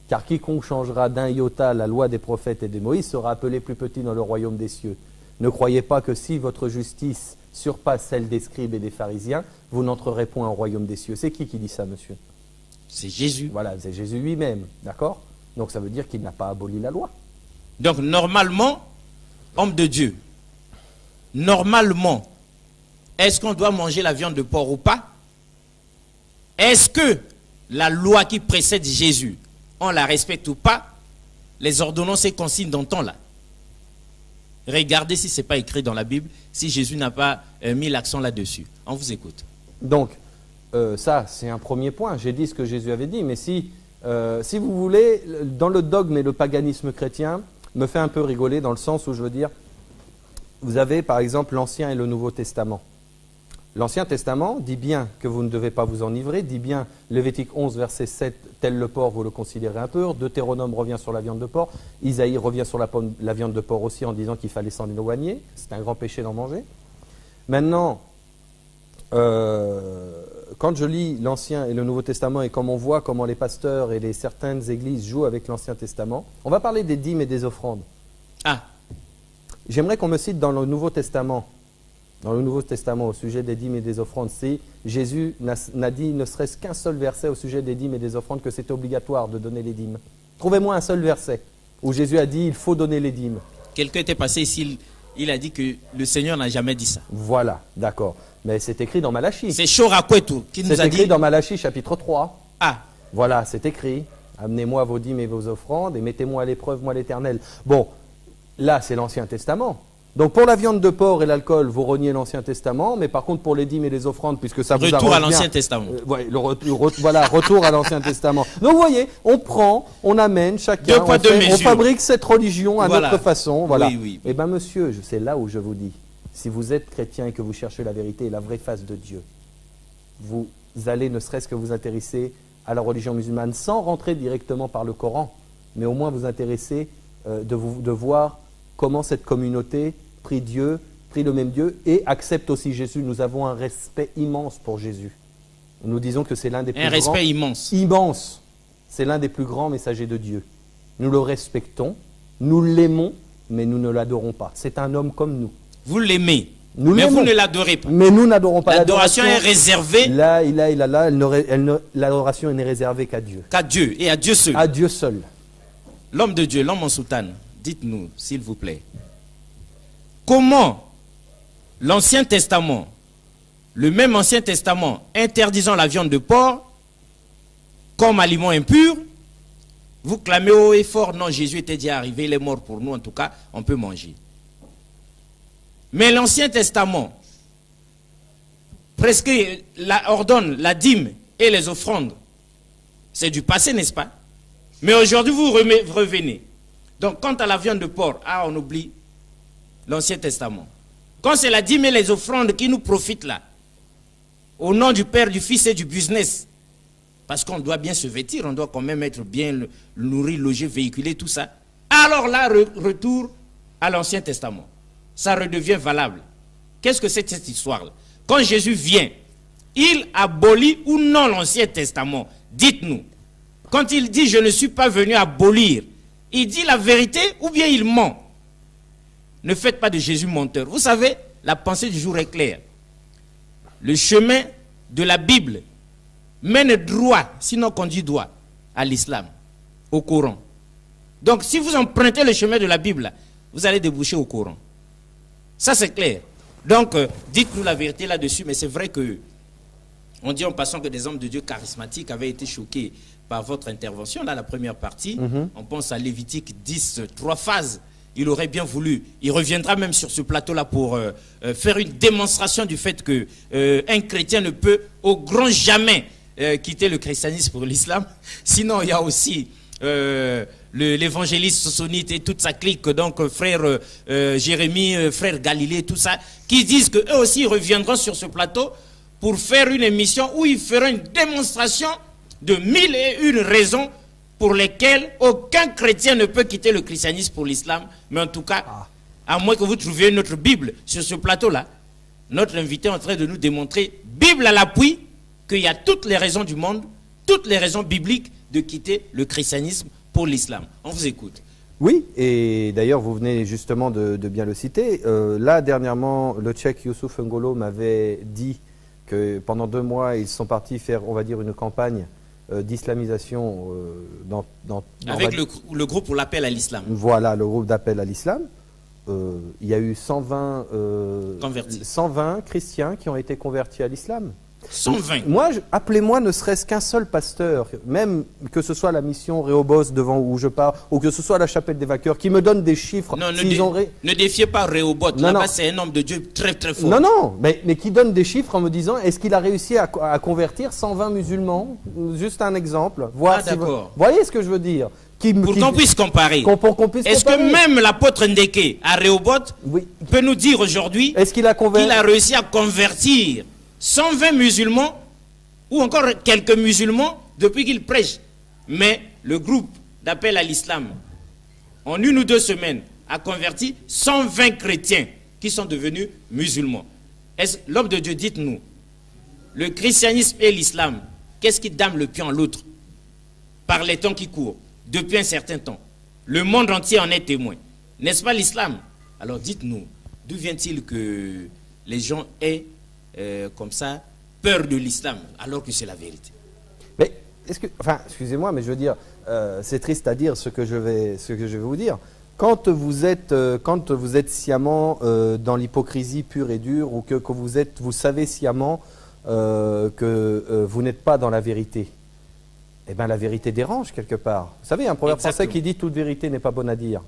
Car quiconque changera d'un iota la loi des prophètes et de Moïse sera appelé plus petit dans le royaume des cieux. Ne croyez pas que si votre justice surpasse celle des scribes et des pharisiens, vous n'entrerez point au royaume des cieux. » C'est qui dit ça, monsieur? C'est Jésus. Voilà, c'est Jésus lui-même, d'accord? Donc ça veut dire qu'il n'a pas aboli la loi. Donc normalement, homme de Dieu, normalement, est-ce qu'on doit manger la viande de porc ou pas? Est-ce que la loi qui précède Jésus, on la respecte ou pas? Les ordonnances et consignes d'antan là. Regardez si ce n'est pas écrit dans la Bible, si Jésus n'a pas mis l'accent là-dessus. On vous écoute. Donc, ça, c'est un premier point. J'ai dit ce que Jésus avait dit, mais si vous voulez, dans le dogme et le paganisme chrétien, me fait un peu rigoler dans le sens où je veux dire, vous avez par exemple l'Ancien et le Nouveau Testament. L'Ancien Testament dit bien que vous ne devez pas vous enivrer, dit bien, Lévitique 11, verset 7, tel le porc, vous le considérez impur. Deutéronome revient sur la viande de porc. Isaïe revient sur la viande de porc aussi en disant qu'il fallait s'en éloigner. C'est un grand péché d'en manger. Maintenant, quand je lis l'Ancien et le Nouveau Testament et comme on voit comment les pasteurs et certaines églises jouent avec l'Ancien Testament, on va parler des dîmes et des offrandes. Ah. J'aimerais qu'on me cite dans le Nouveau Testament, au sujet des dîmes et des offrandes, si Jésus n'a dit ne serait-ce qu'un seul verset au sujet des dîmes et des offrandes que c'était obligatoire de donner les dîmes. Trouvez-moi un seul verset où Jésus a dit il faut donner les dîmes. Quelqu'un était passé ici, il a dit que le Seigneur n'a jamais dit ça. Voilà, d'accord. Mais c'est écrit dans Malachie. C'est Chorakwetou qui nous a dit. C'est écrit dans Malachie chapitre 3. Ah. Voilà, c'est écrit. Amenez-moi vos dîmes et vos offrandes et mettez-moi à l'épreuve, moi l'Éternel. Bon, là c'est l'Ancien Testament. Donc pour la viande de porc et l'alcool, vous reniez l'Ancien Testament, mais par contre pour les dîmes et les offrandes, puisque ça vous arrange bien... Retour à l'Ancien Testament. Ouais, voilà, retour à l'Ancien Testament. Donc vous voyez, on amène chacun, on fabrique cette religion à notre façon. Voilà. Oui. Eh bien monsieur, c'est là où je vous dis, si vous êtes chrétien et que vous cherchez la vérité et la vraie face de Dieu, vous allez ne serait-ce que vous intéresser à la religion musulmane sans rentrer directement par le Coran, mais au moins vous intéresser de voir comment cette communauté prie Dieu, prie le même Dieu et accepte aussi Jésus. Nous avons un respect immense pour Jésus. Nous disons que c'est l'un des plus grands... Un respect immense. Immense. C'est l'un des plus grands messagers de Dieu. Nous le respectons, nous l'aimons, mais nous ne l'adorons pas. C'est un homme comme nous. Vous l'aimez, mais vous ne l'adorez pas. Mais nous n'adorons pas. L'adoration est réservée... L'adoration n'est réservée qu'à Dieu. Qu'à Dieu et à Dieu seul. À Dieu seul. L'homme de Dieu, l'homme en soutane, dites-nous, s'il vous plaît, comment l'Ancien Testament, le même Ancien Testament interdisant la viande de porc comme aliment impur, vous clamez haut et fort, non, Jésus était déjà arrivé, il est mort pour nous, en tout cas, on peut manger. Mais l'Ancien Testament prescrit, ordonne la dîme et les offrandes. C'est du passé, n'est-ce pas? Mais aujourd'hui, vous revenez. Donc, quant à la viande de porc, on oublie l'Ancien Testament. Quand c'est la dîme et les offrandes qui nous profitent là, au nom du Père, du Fils et du business, parce qu'on doit bien se vêtir, on doit quand même être bien nourri, logé, véhiculé, tout ça. Alors là, retour à l'Ancien Testament. Ça redevient valable. Qu'est-ce que c'est cette histoire-là? Quand Jésus vient, il abolit ou non l'Ancien Testament? Dites-nous. Quand il dit « je ne suis pas venu abolir », il dit la vérité ou bien il ment? Ne faites pas de Jésus menteur. Vous savez, la pensée du jour est claire. Le chemin de la Bible mène droit, sinon conduit droit, à l'islam, au Coran. Donc si vous empruntez le chemin de la Bible, vous allez déboucher au Coran. Ça c'est clair. Donc dites-nous la vérité là-dessus, mais c'est vrai que on dit en passant que des hommes de Dieu charismatiques avaient été choqués par votre intervention, là, la première partie. On pense à Lévitique 10, 3 phases. Il aurait bien voulu, il reviendra même sur ce plateau-là pour faire une démonstration du fait que un chrétien ne peut au grand jamais quitter le christianisme pour l'islam. Sinon, il y a aussi l'évangéliste Sosonite et toute sa clique, donc frère Jérémie, frère Galilée, tout ça, qui disent qu'eux aussi reviendront sur ce plateau pour faire une émission où ils feront une démonstration de 1001 raisons pour lesquelles aucun chrétien ne peut quitter le christianisme pour l'islam. Mais en tout cas, à moins que vous trouviez notre Bible sur ce plateau-là, notre invité est en train de nous démontrer, Bible à l'appui, qu'il y a toutes les raisons du monde, toutes les raisons bibliques de quitter le christianisme pour l'islam. On vous écoute. Oui, et d'ailleurs, vous venez justement de bien le citer. Là, dernièrement, le Tchèque Youssouf Ngolo m'avait dit que pendant 2 mois, ils sont partis faire, on va dire, une campagne d'islamisation avec le groupe pour l'appel à l'islam. Voilà, le groupe d'appel à l'islam. Il y a eu 120 chrétiens qui ont été convertis à l'islam. 120. Moi, appelez-moi ne serait-ce qu'un seul pasteur, même que ce soit la mission Réhobos devant où je pars, ou que ce soit la chapelle des vainqueurs, qui me donne des chiffres. Non, ne défiez pas Réhobot. Là-bas, c'est un homme de Dieu très très fort. Non, mais qui donne des chiffres en me disant, est-ce qu'il a réussi à convertir 120 musulmans? Juste un exemple. D'accord. Vous voyez ce que je veux dire? Pour qu'on puisse comparer. Est-ce que même l'apôtre Ndeke à Réhobot peut nous dire aujourd'hui qu'il a réussi à convertir 120 musulmans ou encore quelques musulmans depuis qu'il prêche? Mais le groupe d'appel à l'islam, en 1 ou 2 semaines, a converti 120 chrétiens qui sont devenus musulmans. L'homme de Dieu, dites-nous, le christianisme et l'islam, qu'est-ce qui dame le pied en l'autre par les temps qui courent depuis un certain temps? Le monde entier en est témoin. N'est-ce pas l'islam? Alors dites-nous, d'où vient-il que les gens aient comme ça peur de l'islam alors que c'est la vérité? Mais excusez-moi, mais je veux dire, c'est triste à dire ce que je vais vous dire. Quand vous êtes sciemment dans l'hypocrisie pure et dure, ou que vous savez sciemment que vous n'êtes pas dans la vérité, eh bien la vérité dérange quelque part. Vous savez, un proverbe français qui dit « toute vérité n'est pas bonne à dire ».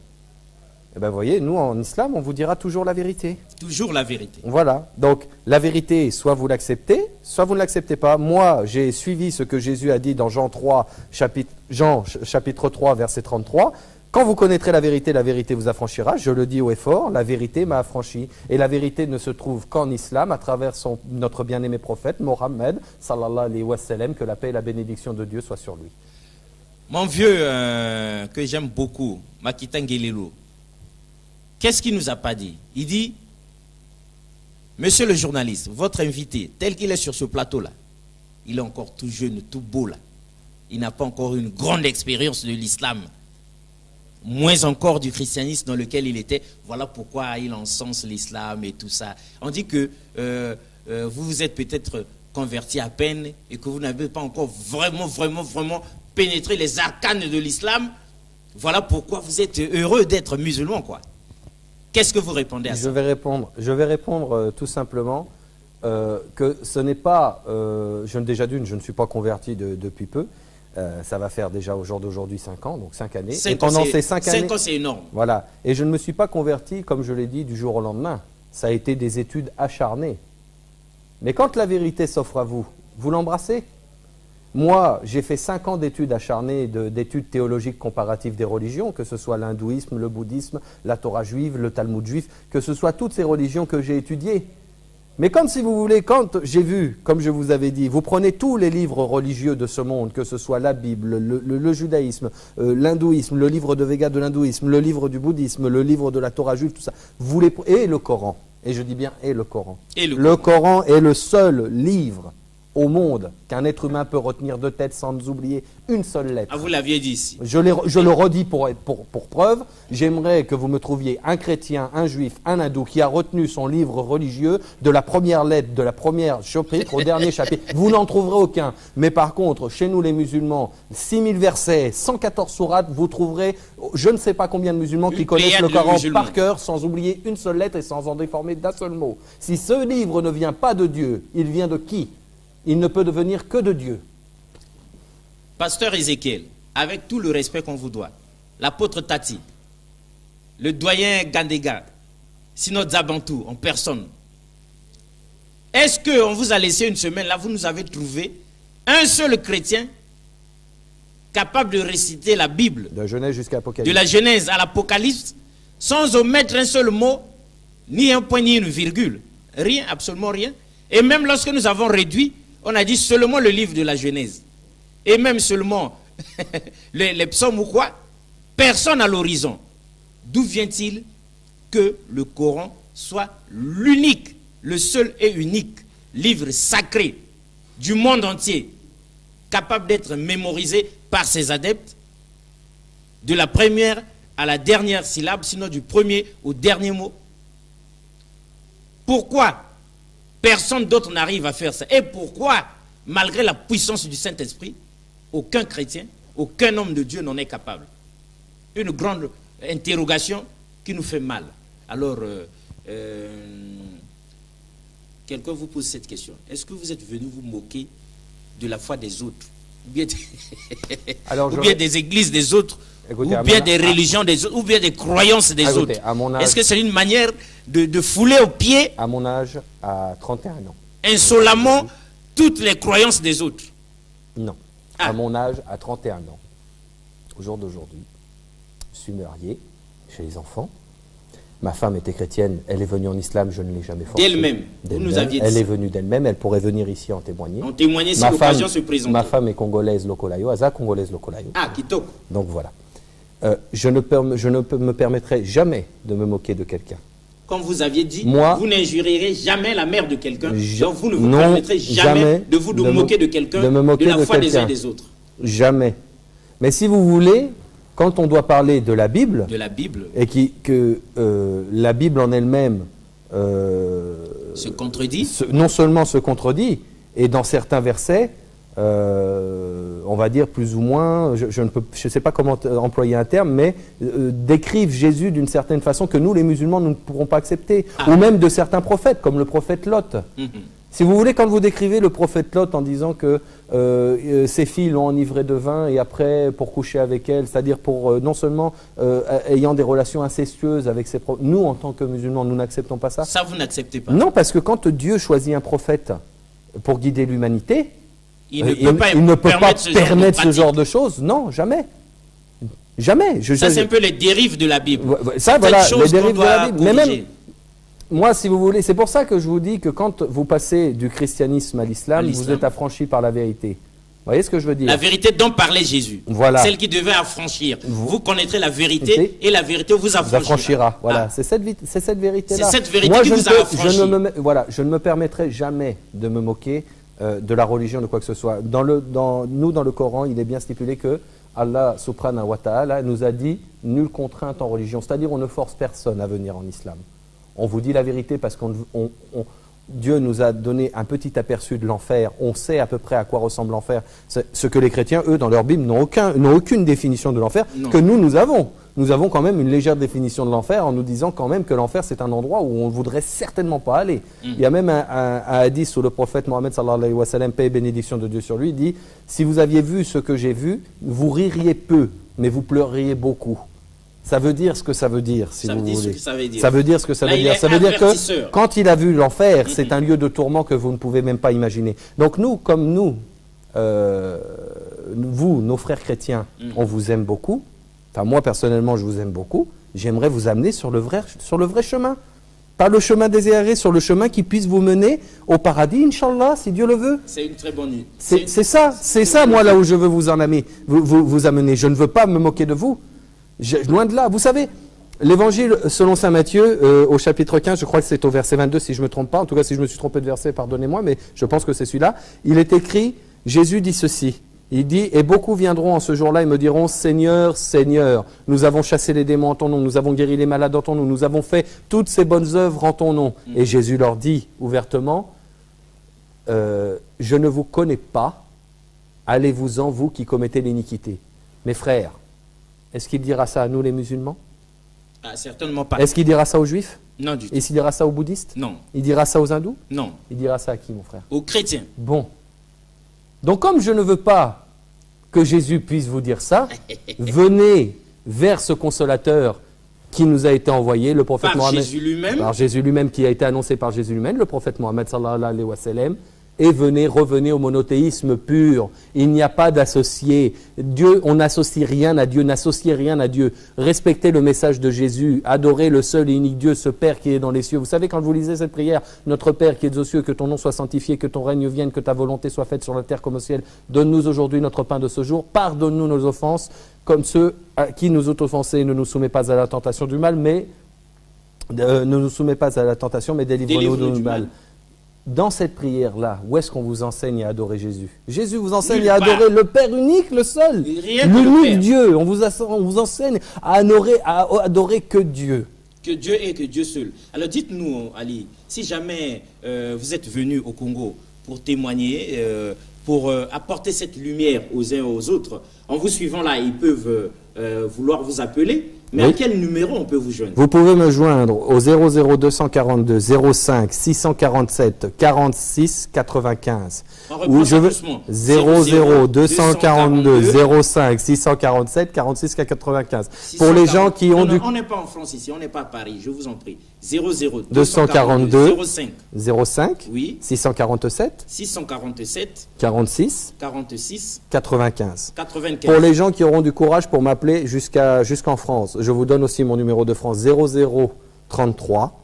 Eh bien vous voyez, nous en islam, on vous dira toujours la vérité. Toujours la vérité. Voilà, donc la vérité, soit vous l'acceptez, soit vous ne l'acceptez pas. Moi, j'ai suivi ce que Jésus a dit dans Jean 3, chapitre 3, verset 33. Quand vous connaîtrez la vérité vous affranchira. Je le dis haut et fort, la vérité m'a affranchi. Et la vérité ne se trouve qu'en islam, à travers notre bien-aimé prophète, Mohammed, sallallahu alayhi wa sallam, que la paix et la bénédiction de Dieu soient sur lui. Mon vieux, que j'aime beaucoup, Makita Ngelelo, qu'est-ce qu'il nous a pas dit? Il dit, monsieur le journaliste, votre invité, tel qu'il est sur ce plateau-là, il est encore tout jeune, tout beau là. Il n'a pas encore une grande expérience de l'islam. Moins encore du christianisme dans lequel il était. Voilà pourquoi il encense l'islam et tout ça. On dit que vous vous êtes peut-être converti à peine et que vous n'avez pas encore vraiment pénétré les arcanes de l'islam. Voilà pourquoi vous êtes heureux d'être musulman, quoi. Qu'est-ce que vous répondez à ça? Je vais répondre tout simplement que ce n'est pas... je ne suis pas converti depuis peu. Ça va faire déjà au jour d'aujourd'hui 5 ans, donc 5 années. Et pendant ces 5 années... 5 ans, c'est énorme. Voilà. Et je ne me suis pas converti, comme je l'ai dit, du jour au lendemain. Ça a été des études acharnées. Mais quand la vérité s'offre à vous, vous l'embrassez. Moi, j'ai fait 5 ans d'études acharnées, d'études théologiques comparatives des religions, que ce soit l'hindouisme, le bouddhisme, la Torah juive, le Talmud juif, que ce soit toutes ces religions que j'ai étudiées. Mais comme si vous voulez, quand j'ai vu, comme je vous avais dit, vous prenez tous les livres religieux de ce monde, que ce soit la Bible, le judaïsme, l'hindouisme, le livre de Vega de l'hindouisme, le livre du bouddhisme, le livre de la Torah juive, tout ça, et le Coran, et je dis bien et le Coran. Le Coran est le seul livre au monde qu'un être humain peut retenir de tête sans oublier une seule lettre. Ah, vous l'aviez dit ici. Je le redis pour preuve. J'aimerais que vous me trouviez un chrétien, un juif, un hindou qui a retenu son livre religieux de la première lettre, de la première chapitre au dernier chapitre. Vous n'en trouverez aucun. Mais par contre, chez nous les musulmans, 6000 versets, 114 sourates, vous trouverez je ne sais pas combien de musulmans qui connaissent le Coran par cœur sans oublier une seule lettre et sans en déformer d'un seul mot. Si ce livre ne vient pas de Dieu, il vient de qui? Il ne peut devenir que de Dieu. Pasteur Ézéchiel, avec tout le respect qu'on vous doit, l'apôtre Tati, le doyen Gandega, Synode Zabantou en personne, est-ce qu'on vous a laissé une semaine, là vous nous avez trouvé un seul chrétien capable de réciter la Bible, de Genèse jusqu'à Apocalypse, de la Genèse à l'Apocalypse, sans omettre un seul mot, ni un point, ni une virgule, rien, absolument rien. Et même lorsque nous avons réduit, on a dit seulement le livre de la Genèse. Et même seulement les psaumes ou quoi. Personne à l'horizon. D'où vient-il que le Coran soit l'unique, le seul et unique livre sacré du monde entier, capable d'être mémorisé par ses adeptes, de la première à la dernière syllabe, sinon du premier au dernier mot? Pourquoi personne d'autre n'arrive à faire ça? Et pourquoi, malgré la puissance du Saint-Esprit, aucun chrétien, aucun homme de Dieu n'en est capable? Une grande interrogation qui nous fait mal. Alors, quelqu'un vous pose cette question, est-ce que vous êtes venu vous moquer de la foi des autres, ou bien, ou bien des églises des autres, écoutez, ou bien des religions des autres, ou bien des croyances des autres? Est-ce que c'est une manière de fouler aux pieds, à mon âge, à 31 ans, insolemment, toutes les croyances des autres? Non. À mon âge, à 31 ans, au jour d'aujourd'hui, je suis marié, j'ai les enfants. Ma femme était chrétienne, elle est venue en islam, je ne l'ai jamais forcée. D'elle-même, vous nous aviez dit. Elle est venue d'elle-même, elle pourrait venir ici en témoigner. En témoigner si l'occasion se présente. Ma femme est congolaise Lokolayo, Aza congolaise Lokolayo. Ah, Kitoko. Donc voilà. Je ne me permettrai jamais de me moquer de quelqu'un. Comme vous aviez dit, vous n'injurierez jamais la mère de quelqu'un, donc vous ne vous permettrez jamais de vous moquer de quelqu'un, de la foi des uns et des autres. Jamais. Mais si vous voulez, quand on doit parler de la Bible, et que la Bible en elle-même se contredit, non seulement se contredit, et dans certains versets, on va dire plus ou moins, je ne sais pas comment employer un terme, mais décrivent Jésus d'une certaine façon que nous, les musulmans, nous ne pourrons pas accepter, ou même de certains prophètes, comme le prophète Lot. Si vous voulez, quand vous décrivez le prophète Lot en disant que ses filles l'ont enivré de vin et après pour coucher avec elle, c'est-à-dire pour non seulement ayant des relations incestueuses avec ses prophètes, nous en tant que musulmans, nous n'acceptons pas ça. Ça, vous n'acceptez pas? Non, parce que quand Dieu choisit un prophète pour guider l'humanité, il ne peut pas permettre ce genre de choses. Non, jamais. Jamais. Ça, c'est un peu les dérives de la Bible. Ça, voilà, les dérives de la Bible. Mais même, moi, si vous voulez, c'est pour ça que je vous dis que quand vous passez du christianisme à l'islam, vous êtes affranchi par la vérité. Vous voyez ce que je veux dire? La vérité dont parlait Jésus. Voilà. Celle qui devait affranchir. Vous connaîtrez la vérité et la vérité vous affranchira. Voilà, c'est cette vérité-là. C'est cette vérité qui vous a affranchi. Je ne me permettrai jamais de me moquer de la religion, de quoi que ce soit. Dans le Coran, il est bien stipulé que Allah subhanahu wa ta'ala nous a dit nulle contrainte en religion. C'est-à-dire on ne force personne à venir en islam. On vous dit la vérité parce que Dieu nous a donné un petit aperçu de l'enfer. On sait à peu près à quoi ressemble l'enfer. Ce que les chrétiens, eux, dans leur Bible, n'ont aucune définition de l'enfer que nous avons. Nous avons quand même une légère définition de l'enfer en nous disant quand même que l'enfer, c'est un endroit où on ne voudrait certainement pas aller. Il y a même un hadith où le prophète Mohammed, sallallahu alayhi wa sallam, paix et bénédiction de Dieu sur lui, dit « Si vous aviez vu ce que j'ai vu, vous ririez peu, mais vous pleureriez beaucoup. » Ça veut dire ce que ça veut dire, si vous voulez. Ça veut dire ce que ça veut dire. Ça veut dire que quand il a vu l'enfer, c'est un lieu de tourment que vous ne pouvez même pas imaginer. Donc nous, comme nous, vous, nos frères chrétiens, on vous aime beaucoup. Enfin, moi, personnellement, je vous aime beaucoup. J'aimerais vous amener sur le vrai chemin. Pas le chemin désiré, sur le chemin qui puisse vous mener au paradis, Inch'Allah, si Dieu le veut. C'est une très bonne idée. C'est ça, moi, là où je veux vous en amener. Vous amener. Je ne veux pas me moquer de vous. Loin de là. Vous savez, l'évangile selon saint Matthieu, au chapitre 15, je crois que c'est au verset 22, si je ne me trompe pas. En tout cas, si je me suis trompé de verset, pardonnez-moi, mais je pense que c'est celui-là. Il est écrit, Jésus dit ceci. Il dit, et beaucoup viendront en ce jour-là et me diront, Seigneur, Seigneur, nous avons chassé les démons en ton nom, nous avons guéri les malades en ton nom, nous avons fait toutes ces bonnes œuvres en ton nom. Et Jésus leur dit ouvertement, je ne vous connais pas, allez-vous-en, vous qui commettez l'iniquité. Mes frères, est-ce qu'il dira ça à nous les musulmans? Certainement pas. Est-ce qu'il dira ça aux juifs? Non du tout. Est-ce qu'il dira ça aux bouddhistes? Non. Il dira ça aux hindous? Non. Il dira ça à qui, mon frère? Aux chrétiens. Bon. Donc comme je ne veux pas que Jésus puisse vous dire ça, venez vers ce consolateur qui nous a été envoyé, le prophète Mohammed. Par Jésus lui-même, qui a été annoncé par Jésus lui-même, le prophète Mohammed sallallahu alayhi wa sallam. Et revenez au monothéisme pur. Il n'y a pas d'associé. Dieu, on n'associe rien à Dieu, n'associez rien à Dieu. Respectez le message de Jésus. Adorez le seul et unique Dieu, ce Père qui est dans les cieux. Vous savez, quand vous lisez cette prière, notre Père qui est aux cieux, que ton nom soit sanctifié, que ton règne vienne, que ta volonté soit faite sur la terre comme au ciel. Donne-nous aujourd'hui notre pain de ce jour. Pardonne-nous nos offenses, comme ceux à qui nous ont offensés. Ne nous soumets pas à la tentation du mal, mais ne nous soumets pas à la tentation, mais délivre-nous du mal. Dans cette prière-là, où est-ce qu'on vous enseigne à adorer Jésus? Jésus vous enseigne à adorer le Père unique, le seul, l'unique Dieu. On vous enseigne à adorer que Dieu. Que Dieu est, que Dieu seul. Alors dites-nous, Ali, si jamais vous êtes venu au Congo pour témoigner, pour apporter cette lumière aux uns et aux autres, en vous suivant là, ils peuvent vouloir vous appeler. Mais Oui. à quel numéro on peut vous joindre? Vous pouvez me joindre au 00242 05 647 46 95. On reprend ça doucement. 00242 05 647 46 95. Pour les gens qui ont du On n'est pas en France ici, on n'est pas à Paris, je vous en prie. 00 242 05 05 oui 647 647 46 46 95. 95. Pour les gens qui auront du courage pour m'appeler jusqu'en France, je vous donne aussi mon numéro de France 0033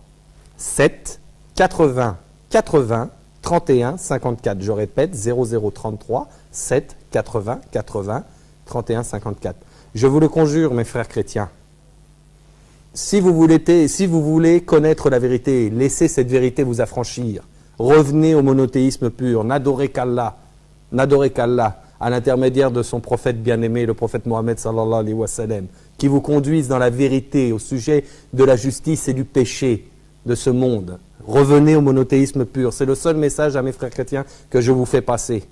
7 80 80 31 54. Je répète 0033 7 80 80 31 54. Je vous le conjure, mes frères chrétiens, si vous voulez connaître la vérité, laissez cette vérité vous affranchir. Revenez au monothéisme pur, n'adorez qu'Allah à l'intermédiaire de son prophète bien-aimé, le prophète Mohammed sallallahu alayhi wa sallam, qui vous conduise dans la vérité au sujet de la justice et du péché de ce monde. Revenez au monothéisme pur. C'est le seul message à mes frères chrétiens que je vous fais passer.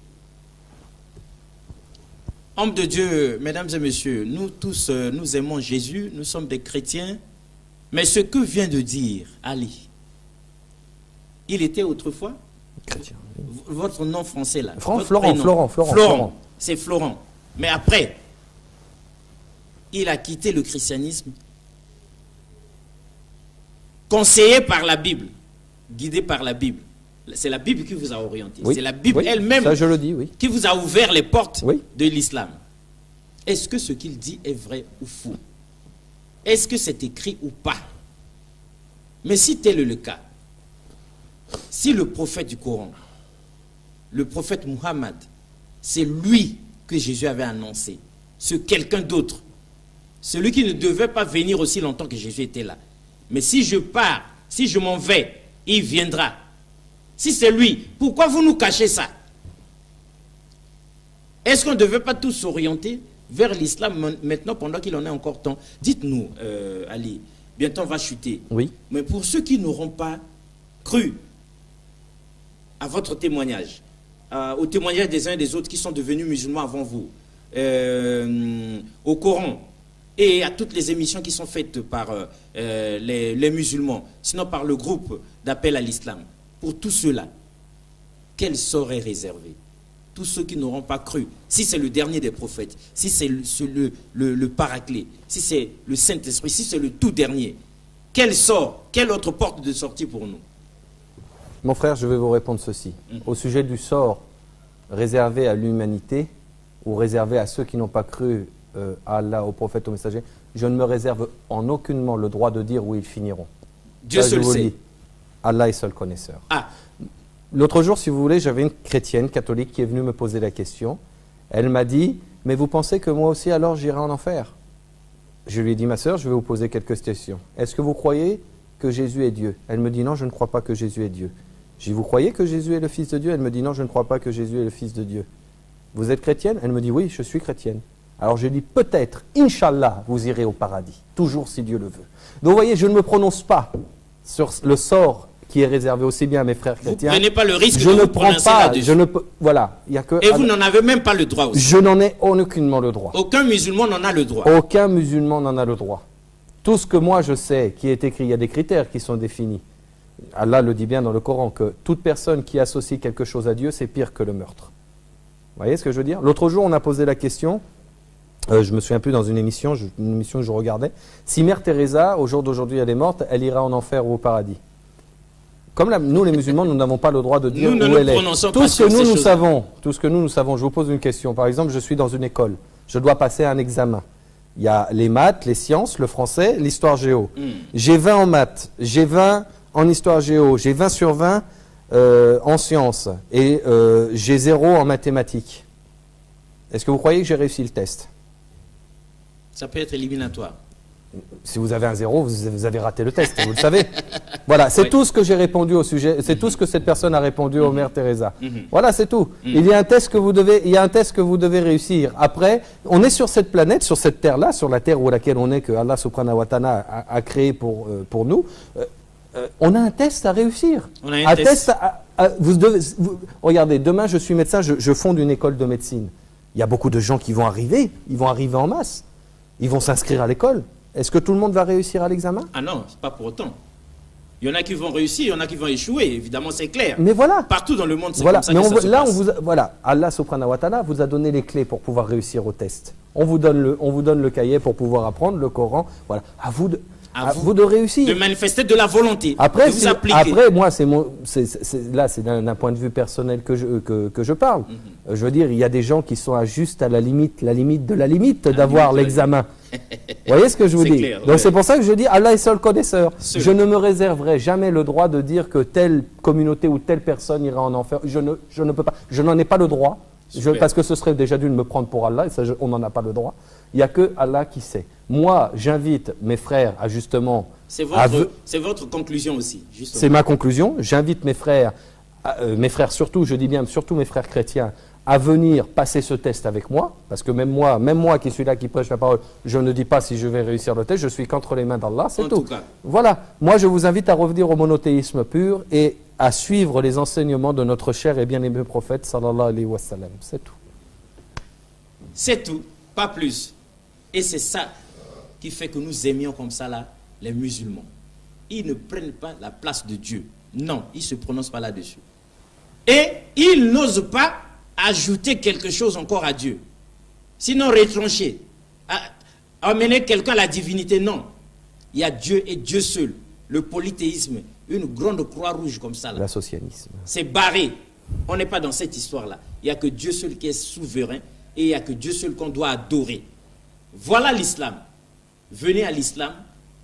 Hommes de Dieu, mesdames et messieurs, nous tous, nous aimons Jésus, nous sommes des chrétiens, mais ce que vient de dire Ali, il était autrefois Chrétien. votre nom français là. Florent. C'est Florent. Mais après, il a quitté le christianisme, conseillé par la Bible, guidé par la Bible. C'est la Bible qui vous a orienté. Oui. C'est la Bible Oui. elle-même Ça, je le dis, oui. qui vous a ouvert les portes Oui. de l'islam. Est-ce que ce qu'il dit est vrai ou faux? Est-ce que c'est écrit ou pas? Mais si tel est le cas, si le prophète du Coran, le prophète Muhammad, c'est lui que Jésus avait annoncé, ce quelqu'un d'autre, celui qui ne devait pas venir aussi longtemps que Jésus était là. Mais si je pars, si je m'en vais, il viendra. Si c'est lui, pourquoi vous nous cachez ça? Est-ce qu'on ne devait pas tous s'orienter vers l'islam maintenant pendant qu'il en est encore temps? Dites-nous, Ali, bientôt on va chuter. Oui. Mais pour ceux qui n'auront pas cru à votre témoignage, au témoignage des uns et des autres qui sont devenus musulmans avant vous, au Coran, et à toutes les émissions qui sont faites par les musulmans, sinon par le groupe d'appel à l'islam, pour tous ceux-là, quel sort est réservé? Tous ceux qui n'auront pas cru, si c'est le dernier des prophètes, si c'est le paraclet, si c'est le Saint-Esprit, si c'est le tout dernier, quel sort, quelle autre porte de sortie pour nous? Mon frère, je vais vous répondre ceci. Au sujet du sort réservé à l'humanité ou réservé à ceux qui n'ont pas cru à Allah, au prophète, au messager, je ne me réserve en aucunement le droit de dire où ils finiront. Dieu seul sait. Allah est seul connaisseur. Ah. L'autre jour, si vous voulez, j'avais une chrétienne catholique qui est venue me poser la question. Elle m'a dit, mais vous pensez que moi aussi alors j'irai en enfer? Je lui ai dit, ma sœur, je vais vous poser quelques questions. Est-ce que vous croyez que Jésus est Dieu? Elle me dit, non, je ne crois pas que Jésus est Dieu. J'ai dit, vous croyez que Jésus est le Fils de Dieu? Elle me dit, non, je ne crois pas que Jésus est le Fils de Dieu. Vous êtes chrétienne? Elle me dit, oui, je suis chrétienne. Alors je dis, peut-être, Inch'Allah, vous irez au paradis. Toujours si Dieu le veut. Donc vous voyez, je ne me prononce pas sur le sort qui est réservé aussi bien à mes frères chrétiens. Vous ne prenez pas le risque je de ne vous prends prononcer pas, là-dessus. je ne peux, voilà, il y a que. Et vous n'en avez même pas le droit aussi. Je n'en ai aucunement le droit. Aucun musulman n'en a le droit. Aucun musulman n'en a le droit. Tout ce que moi je sais qui est écrit, il y a des critères qui sont définis. Allah le dit bien dans le Coran que toute personne qui associe quelque chose à Dieu, c'est pire que le meurtre. Vous voyez ce que je veux dire? L'autre jour, on a posé la question, je me souviens plus, dans une émission que je regardais, si Mère Teresa, au jour d'aujourd'hui, elle est morte, elle ira en enfer ou au paradis. Comme nous, les musulmans, nous n'avons pas le droit de dire où elle est. Tout ce que nous savons, je vous pose une question. Par exemple, je suis dans une école, je dois passer un examen. Il y a les maths, les sciences, le français, l'histoire géo. J'ai 20 en maths, j'ai 20 en histoire géo, j'ai 20 sur 20 en sciences et j'ai 0 en mathématiques. Est-ce que vous croyez que j'ai réussi le test? Ça peut être éliminatoire. Si vous avez un 0, vous avez raté le test, vous le savez. Voilà, c'est tout ce que j'ai répondu au sujet, c'est tout ce que cette personne a répondu aux Mère Teresa. Voilà, c'est tout. Il y a un test que vous devez réussir. Après, on est sur cette planète, sur cette terre-là, sur la terre où laquelle on est, que Allah subhanahu wa ta'ala a créé pour nous. On a un test à réussir. On a un test. Regardez, demain je suis médecin, je fonde une école de médecine. Il y a beaucoup de gens qui vont arriver en masse. Ils vont s'inscrire à l'école. Est-ce que tout le monde va réussir à l'examen? Ah non, c'est pas pour autant. Il y en a qui vont réussir, il y en a qui vont échouer, évidemment, c'est clair. Mais voilà. Partout dans le monde, c'est Voilà. comme ça Mais que ça se là, passe. voilà, Allah subhanahu wa ta'ala vous a donné les clés pour pouvoir réussir au test. On vous donne le cahier pour pouvoir apprendre le Coran. Voilà. À vous de réussir. De manifester de la volonté, Après, de vous appliquer. après moi, c'est d'un point de vue personnel que je parle. Je veux dire, il y a des gens qui sont juste à la limite de la limite d'avoir l'examen. Vous voyez ce que je vous C'est dis? clair, Donc ouais. c'est pour ça que je dis, Allah est seul connaisseur. Seul. Je ne me réserverai jamais le droit de dire que telle communauté ou telle personne ira en enfer. Je ne peux pas. Je n'en ai pas le droit. Super. Parce que ce serait déjà dû me prendre pour Allah, et ça, on n'en a pas le droit. Il n'y a que Allah qui sait. Moi, j'invite mes frères à justement... C'est votre conclusion aussi, justement. C'est ma conclusion. J'invite mes frères surtout, je dis bien surtout mes frères chrétiens, à venir passer ce test avec moi, parce que même moi qui suis là, qui prêche la parole, je ne dis pas si je vais réussir le test, je suis qu'entre les mains d'Allah, c'est tout. En tout cas. Voilà, moi je vous invite à revenir au monothéisme pur et à suivre les enseignements de notre cher et bien-aimé prophète, sallallahu alayhi wa sallam, c'est tout. C'est tout, pas plus. Et c'est ça qui fait que nous aimions comme ça là, les musulmans. Ils ne prennent pas la place de Dieu. Non, ils ne se prononcent pas là-dessus. Et ils n'osent pas ajouter quelque chose encore à Dieu. Sinon retrancher, amener quelqu'un à la divinité, non. Il y a Dieu et Dieu seul. Le polythéisme, une grande croix rouge comme ça là. L'associanisme. C'est barré. On n'est pas dans cette histoire-là. Il n'y a que Dieu seul qui est souverain et il n'y a que Dieu seul qu'on doit adorer. Voilà l'islam. Venez à l'islam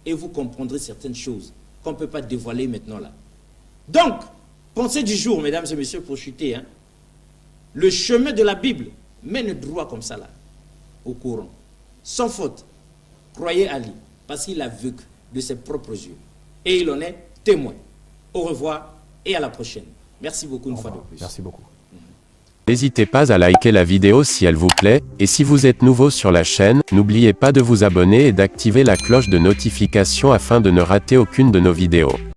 et vous comprendrez certaines choses qu'on ne peut pas dévoiler maintenant là. Donc, pensée du jour, mesdames et messieurs, pour chuter, hein, le chemin de la Bible mène droit comme ça là, au Coran, sans faute. Croyez à lui, parce qu'il a vécu de ses propres yeux. Et il en est témoin. Au revoir et à la prochaine. Merci beaucoup une fois de plus. Merci beaucoup. N'hésitez pas à liker la vidéo si elle vous plaît, et si vous êtes nouveau sur la chaîne, n'oubliez pas de vous abonner et d'activer la cloche de notification afin de ne rater aucune de nos vidéos.